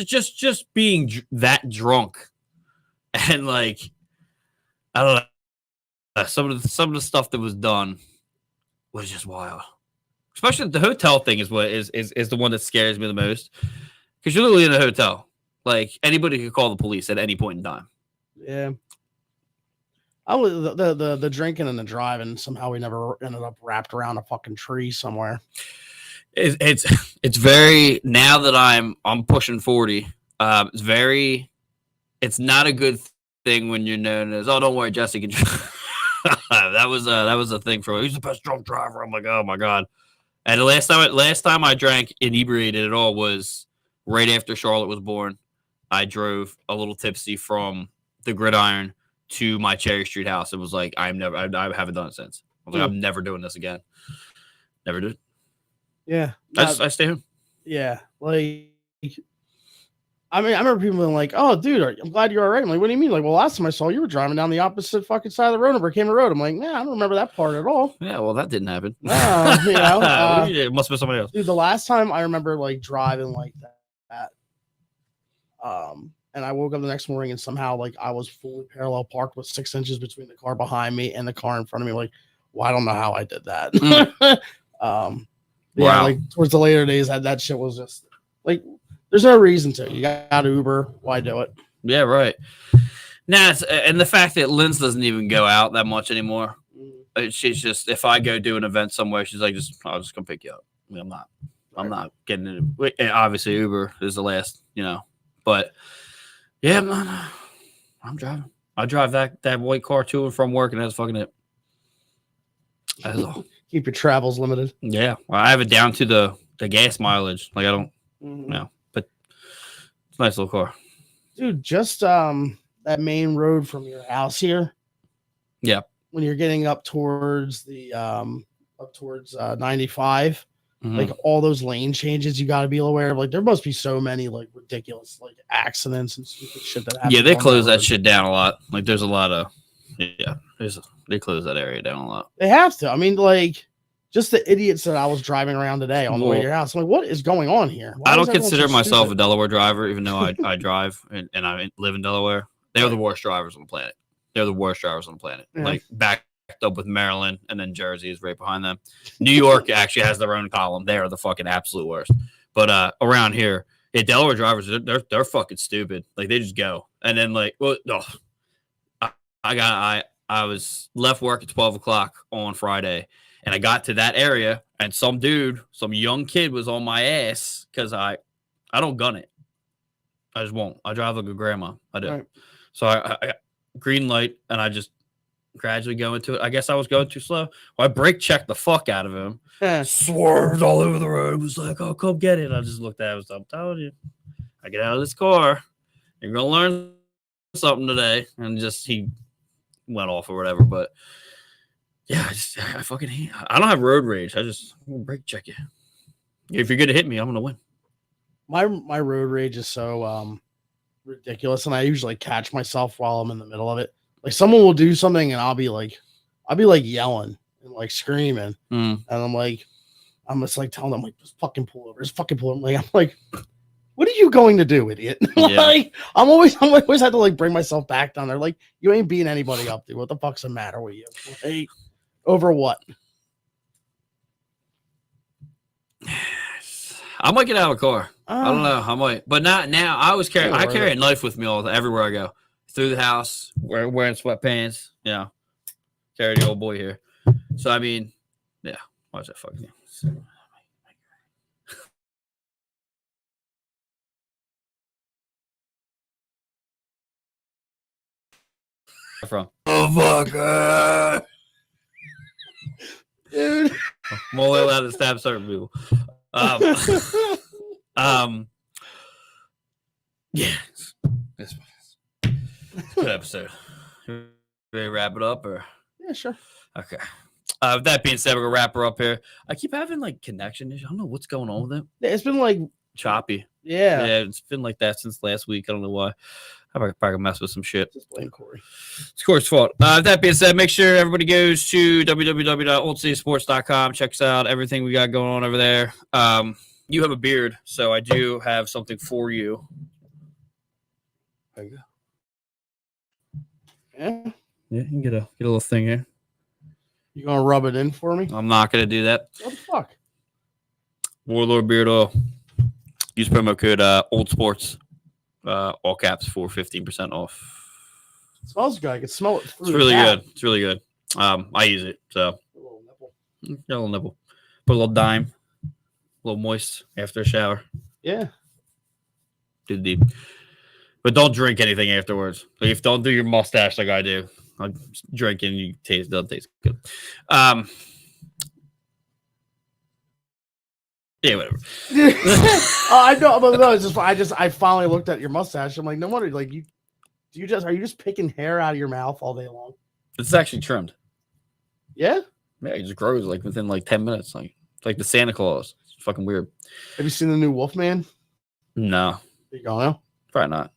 just being that drunk and like I don't know some of the stuff that was done was just wild. Especially the hotel thing is what is the one that scares me the most. Because you're literally in a hotel. Like, anybody could call the police at any point in time. Yeah. I was the drinking and the driving, somehow we never ended up wrapped around a fucking tree somewhere. It's very, now that I'm pushing 40, it's not a good thing when you're known as, oh, don't worry, Jesse can drive. that was a thing for, he's the best drunk driver. I'm like, oh my God. And the last time I drank inebriated at all was right after Charlotte was born. I drove a little tipsy from the Gridiron to my Cherry Street house. It was like I haven't done it since. I was like, I'm never doing this again. Never did. Yeah, I stay home. Yeah, like I mean, I remember people being like, "Oh, dude, I'm glad you're all right." I'm like, "What do you mean?" Like, well, last time I saw you were driving down the opposite fucking side of the road over Cayman Road. I'm like, "Nah, I don't remember that part at all." Yeah, well, that didn't happen. No, It must have been somebody else. Dude, the last time I remember like driving like that, and I woke up the next morning and somehow like I was fully parallel parked with 6 inches between the car behind me and the car in front of me. Like, well, I don't know how I did that. Yeah, wow. Like towards the later days, that shit was just like, there's no reason to. You got Uber, why do it? Yeah, right. Nah, and the fact that Linz doesn't even go out that much anymore. She's just, if I go do an event somewhere, she's like, I'll just come pick you up. I mean, I'm not getting it. And obviously, Uber is the last, but yeah, I'm driving. I drive that white car to and from work, and that's fucking it. That's all. Keep your travels limited. Yeah, well, I have it down to the gas mileage. Like I don't, but it's a nice little car, dude. Just that main road from your house here. Yeah. When you're getting up towards the 95, like all those lane changes, you got to be aware of. Like there must be so many like ridiculous like accidents and stupid shit that happens. Yeah, they close that shit down a lot. Like there's a lot of there's They close that area down a lot. They have to. I mean, like, just the idiots that I was driving around today on the way to your house. I'm like, what is going on here? Why I is don't everyone so consider myself a stupid? Delaware driver, even though I drive and I live in Delaware. They're the worst drivers on the planet. They're the worst drivers on the planet. Yeah. Like backed up with Maryland, and then Jersey is right behind them. New York actually has their own column. They are the fucking absolute worst. But around here, yeah, Delaware drivers, they're fucking stupid. Like they just go, and then like, well, no, I was left work at 12 o'clock on Friday, and I got to that area, and some young kid was on my ass because I don't gun it. I just won't. I drive like a grandma. I do. Right. So I green light, and I just gradually go into it. I guess I was going too slow. Well, I brake checked the fuck out of him. Yeah. Swerved all over the road. Was like, "Oh, come get it." I just looked at him. I'm telling you, I get out of this car. You're gonna learn something today. And just he went off or whatever. But yeah, I fucking hate. I don't have road rage. I'm gonna brake check you. If you're gonna hit me, I'm gonna win. My road rage is so ridiculous, and I usually catch myself while I'm in the middle of it. Like someone will do something, and I'll be like yelling and like screaming, and I'm just like telling them like, just fucking pull over, just fucking pull over. Like I'm like, what are you going to do, idiot? Like I'm always had to like bring myself back down there. Like you ain't beating anybody up, dude. What the fuck's the matter with you? Like, over what? I might get out of a car. I don't know. I might, but not now. I carry a knife with me everywhere I go. Through the house, wearing sweatpants. Yeah, carry the old boy here. So I mean, yeah. Watch that fucking thing. From fucker, Dude. I'm only allowed to stab certain people. Yeah, this good episode. Ready to wrap it up, or Yeah, sure. okay. With that being said, we're gonna wrap her up here. I keep having like connection issues. I don't know what's going on with it. Yeah, it's been like Choppy. yeah. It's been like that since last week. I don't know why. I probably mess with some shit. Just blame Corey. It's Corey's fault. With that being said, make sure everybody goes to www.oldcitysports.com. Checks out everything we got going on over there. You have a beard, so I do have something for you. There you go. Yeah. Yeah, you can get a little thing here. You gonna rub it in for me? I'm not gonna do that. What the fuck? Warlord Beard Oil. Use promo code Old Sports, all caps for 15% off. It smells good. I can smell it through. It's really good. It's really good. I use it, so A little nipple. got a little nipple. Put a little dime, a little moist after a shower. Yeah. Do the deep. But don't drink anything afterwards. Like if don't do your mustache like I do. I drink and you doesn't taste good. Yeah, whatever. I know, but no, it's just I finally looked at your mustache. I'm like, no wonder. Like are you just picking hair out of your mouth all day long? It's actually trimmed. Yeah. Yeah, it just grows like within like 10 minutes. Like it's like the Santa Claus. It's fucking weird. Have you seen the new Wolfman? No, There you go now. probably not.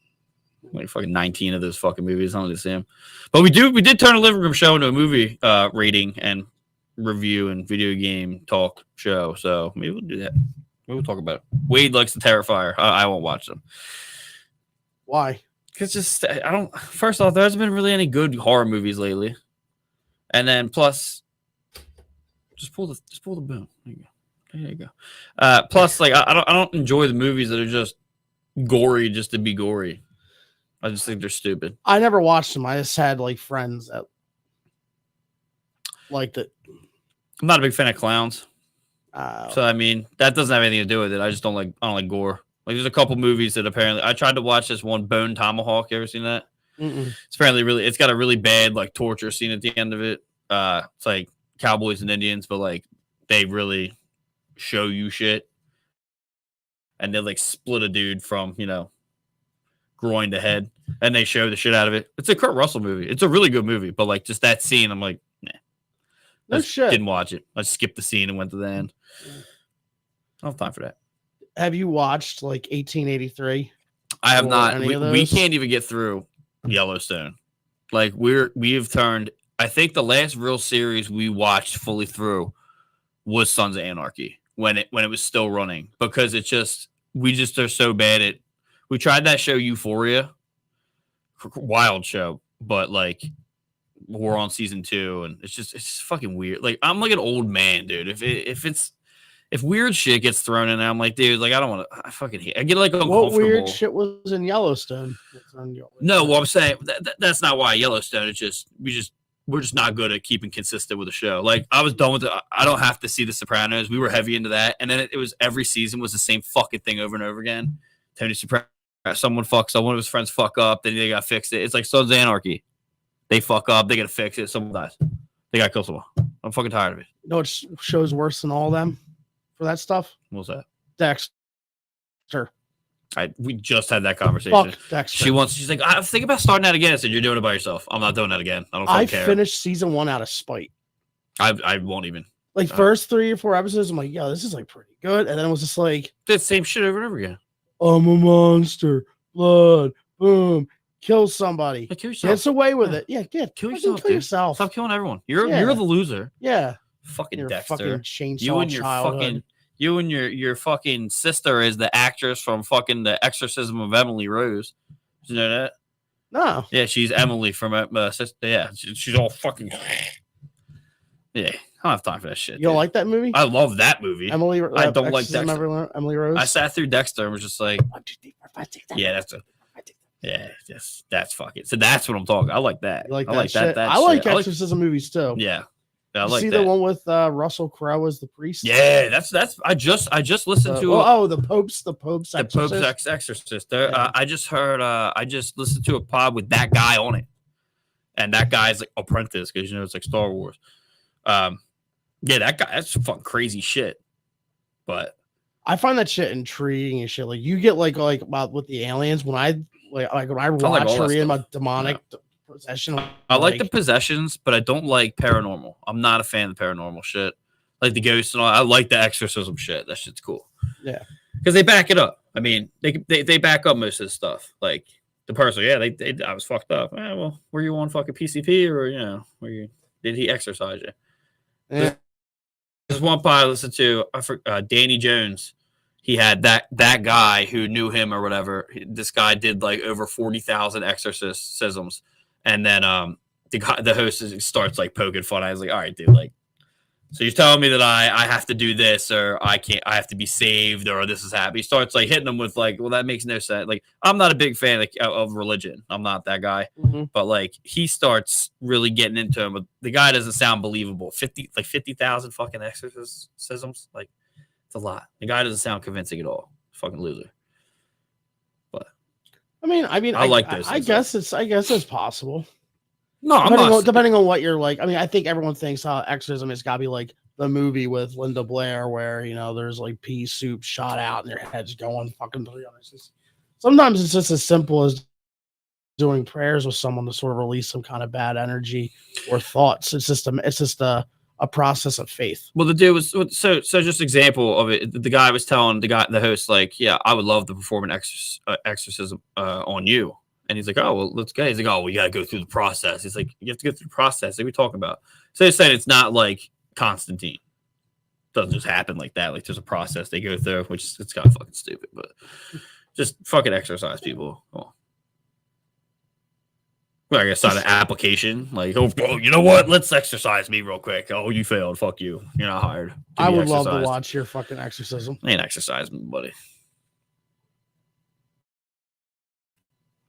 Like fucking 19 of those fucking movies. I don't need to see them. But we did turn a living room show into a movie rating and review and video game talk show. So maybe we'll do that. Maybe we'll talk about it. Wade likes the Terrifier. I won't watch them. Why? Because just I don't. First off, there hasn't been really any good horror movies lately. And then plus, just pull the boom. There you go. Plus, like I don't enjoy the movies that are just gory just to be gory. I just think they're stupid. I never watched them. I just had like friends that liked it. I'm not a big fan of clowns. So I mean, that doesn't have anything to do with it. I don't like gore. Like there's a couple movies that apparently I tried to watch this one, Bone Tomahawk. You ever seen that? Mm-mm. It's apparently it's got a really bad like torture scene at the end of it. It's like cowboys and Indians, but like they really show you shit. And they like split a dude from, groin to head, and they show the shit out of it. It's a Kurt Russell movie. It's a really good movie, but like just that scene, I'm like, nah. No shit. Didn't watch it. I skipped the scene and went to the end. I don't have time for that. Have you watched like 1883? I have Or not. any of We those? can't even get through Yellowstone. Like we've turned I think the last real series we watched fully through was Sons of Anarchy when it was still running, because we just are so bad at. We tried that show Euphoria, wild show, but like we're on season 2 and it's just fucking weird. Like I'm like an old man, dude. If weird shit gets thrown in there, I'm like, dude, like I don't want to. I fucking hate. I get like uncomfortable. What weird shit was in Yellowstone? No, well, I'm saying that's not why Yellowstone. It's just we're just not good at keeping consistent with the show. Like I was done with it. I don't have to see The Sopranos. We were heavy into that, and then it was every season was the same fucking thing over and over again. Tony Soprano, someone fucks up, one of his friends fuck up, then they got fixed it. It's like Sons of Anarchy. They fuck up, they gotta fix it. Someone dies. They gotta kill someone. I'm fucking tired of it. You know what shows worse than all of them for that stuff? What's that? Dexter. We just had that conversation. Fuck Dexter. She's like, I think about starting that again. I said, you're doing it by yourself. I'm not doing that again. I don't care. Finished season 1 out of spite. I won't even. Like first 3 or 4 episodes, I'm like, yo, this is like pretty good. And then it was just like the same shit over and over again. I'm a monster. Blood. Boom. Kill somebody. Like, kill yourself. Gets away with it. Yeah, kill yourself. Kill yourself. Stop killing everyone. You're the loser. Yeah. Fucking Your Dexter. fucking chainsaw You and your childhood. fucking your fucking sister is the actress from fucking The Exorcism of Emily Rose. Did you know that? No. Yeah, she's Emily from sister. Yeah, she's all fucking. Yeah, I don't have time for that shit. You don't like that movie? I love that movie. Emily. I don't like Dexter. Emily Rose. I sat through Dexter and was just like, yeah, that's fucking. So that's what I'm talking. I like that. You like I that like shit? that. I like exorcism movies too. Yeah, I You like see that. the one with Russell Crowe as the priest? Yeah, that's. I just listened to. The Pope's Exorcist. Yeah. I just heard. I just listened to a pod with that guy on it, and that guy's like apprentice, because it's like Star Wars. Yeah, that guy. That's some fucking crazy shit. But I find that shit intriguing and shit. Like you get like about with the aliens when I when I watch or read about demonic possession. I like the possessions, but I don't like paranormal. I'm not a fan of the paranormal shit, like the ghosts and all. I like the exorcism shit. That shit's cool. Yeah, because they back it up. I mean, they back up most of the stuff. Like the person, yeah, I was fucked up. Well, were you on fucking PCP or did he exercise you? Yeah. There's one pod I listened to. Danny Jones. He had that guy who knew him or whatever. This guy did like over 40,000 exorcisms, and then the host starts like poking fun. I was like, all right, dude, like, so you're telling me that I have to do this, or I have to be saved, or this is happening. He starts like hitting them with like, well, that makes no sense. Like, I'm not a big fan of religion. I'm not that guy. Mm-hmm. But like, he starts really getting into him. But the guy doesn't sound believable. 50,000 fucking exorcisms. Like, it's a lot. The guy doesn't sound convincing at all. Fucking loser. But I mean, I like this. I guess it's possible. No, depending on what you're like. I mean, I think everyone thinks exorcism has got to be like the movie with Linda Blair, where there's like pea soup shot out and their heads going fucking. Sometimes it's just as simple as doing prayers with someone to sort of release some kind of bad energy or thoughts. It's just a process of faith. Well, the dude was so just example of it. The guy was telling the host, like, yeah, I would love to perform an exorcism on you. And he's like, oh, well, let's go. He's like, oh, we got to go through the process. He's like, you have to go through the process. Like we talking about. So they're saying it's not like Constantine. It doesn't just happen like that. Like there's a process they go through, which it's kind of fucking stupid, but just fucking exercise people. Well, I guess not an application. Like, oh, you know what? Let's exercise me real quick. Oh, you failed. Fuck you. You're not hired. I would love to watch your fucking exorcism. I ain't exercising, buddy.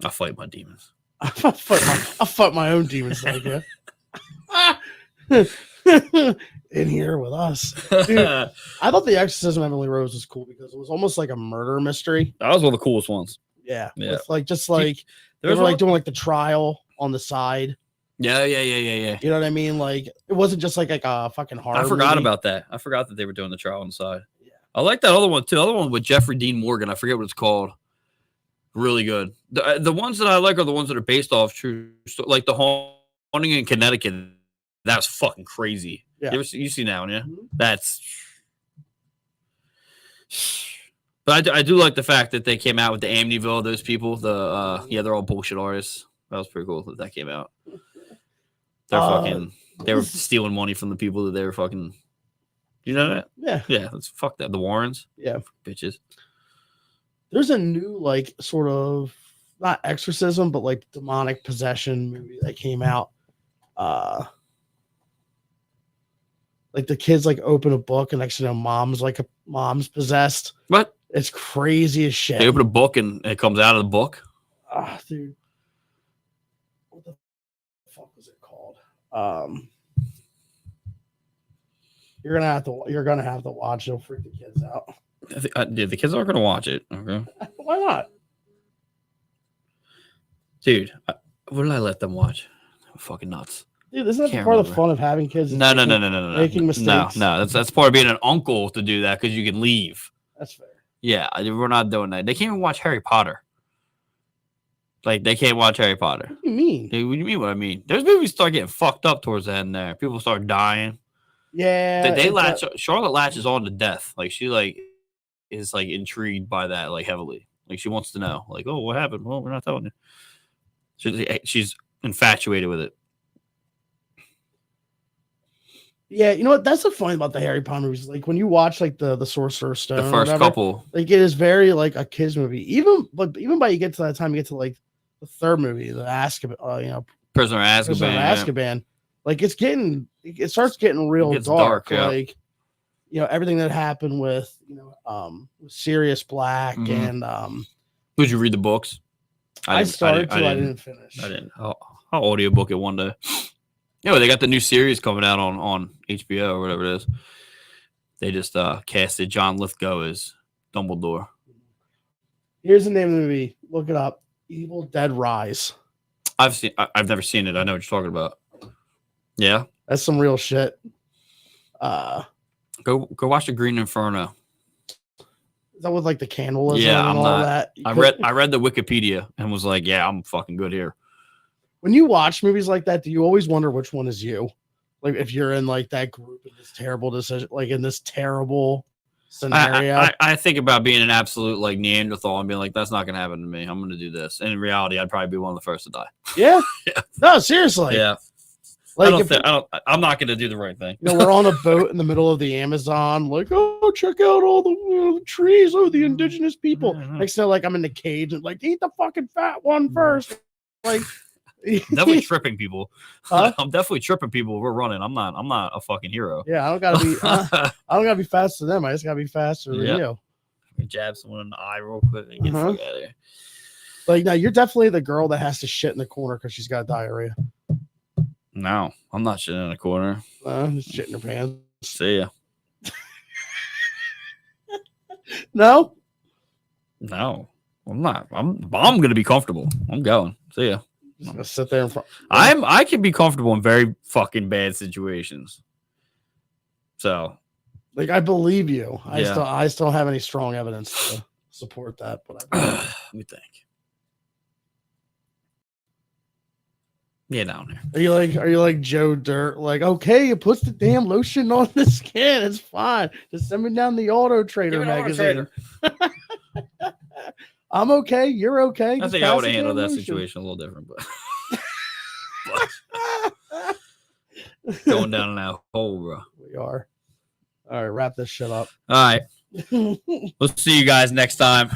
I'll fight my demons. I'll fight my own demons like that. In here with us. Dude, I thought the exorcism of Emily Rose was cool because it was almost like a murder mystery. That was one of the coolest ones. Yeah. Yeah. With like they were like doing like the trial on the side. Yeah. You know what I mean? Like it wasn't just like a fucking horror. I forgot movie. about that. I forgot that they were doing the trial on the side. Yeah. I like that other one too. The other one with Jeffrey Dean Morgan. I forget what it's called. Really good. The ones that I like are the ones that are based off true, like the haunting in Connecticut. That's fucking crazy. Yeah. You see that one, yeah? Mm-hmm. That's. But I do like the fact that they came out with the Amityville. Those people, they're all bullshit artists. That was pretty cool that came out. They were stealing money from the people that they were fucking. You know that? Yeah. Yeah. Let's fuck that. The Warrens. Yeah. Bitches. There's a new like sort of not exorcism, but like demonic possession movie that came out. Like the kids like open a book and next you know mom's possessed. What? It's crazy as shit. They open a book and it comes out of the book. Dude. What the fuck was it called? You're gonna have to watch it. It'll freak the kids out. The kids aren't gonna watch it. Okay. Why not? Dude, what did I let them watch? Fucking nuts. Dude, isn't that part of the fun of having kids? No. Making mistakes. No, that's part of being an uncle to do that because you can leave. That's fair. Yeah, we're not doing that. They can't even watch Harry Potter. Like, they can't watch Harry Potter. What do you mean? What do you mean what I mean? There's movies start getting fucked up towards the end there. People start dying. Yeah. Charlotte latches on to death. Like, she, like, is, like, intrigued by that, like, heavily. Like, she wants to know. Like, oh, what happened? Well, we're not telling you. She's infatuated with it. Yeah, you know what? That's the fun about the Harry Potter movies. Like when you watch like the Sorcerer's Stone, the first couple, like it is very like a kids movie. Even by you get to that time, you get to like the third movie, the Azkaban, Prisoner of Azkaban. Like it starts getting real dark. Yeah. Like everything that happened with Sirius Black and Did you read the books? I didn't finish. I didn't. I'll audiobook it one day. They got the new series coming out on HBO or whatever it is. They just casted John Lithgow as Dumbledore. Here's the name of the movie. Look it up. Evil Dead Rise. I've never seen it. I know what you're talking about. Yeah, that's some real shit. Go watch the Green Inferno. Is that with like the cannibalism and all that? I read the Wikipedia and was like, yeah, I'm fucking good here. When you watch movies like that, do you always wonder which one is you? Like if you're in like that group in this terrible decision, like in this terrible scenario. I think about being an absolute like Neanderthal and being like, that's not gonna happen to me. I'm gonna do this. And in reality, I'd probably be one of the first to die. Yeah. Yeah. No, seriously. Yeah. Like I'm not gonna do the right thing. We're on a boat in the middle of the Amazon, like, oh, check out all the trees, the indigenous people. Next thing, like I'm in the cage and like eat the fucking fat one first. Like definitely tripping people. Huh? I'm definitely tripping people. We're running. I'm not a fucking hero. Yeah, I don't gotta be faster than them. I just gotta be faster than you. Jab someone in the eye real quick and get the fuck out of there. Like, no, you're definitely the girl that has to shit in the corner because she's got diarrhea. No, I'm not shitting in the corner. Just shit in her pants. See ya. No, I'm not. I'm gonna be comfortable. I'm going. See ya. Just gonna sit there in front. I can be comfortable in very fucking bad situations. So, like, I believe you. I still don't have any strong evidence to support that. But let me think. Yeah, down there. Are you like Joe Dirt? Like, okay, you put the damn lotion on the skin. It's fine. Just send me down the Auto Trader magazine. I'm okay. You're okay. I think I would have handled that situation a little different, but going down in that hole, bro. We are. All right, wrap this shit up. All right. We'll see you guys next time.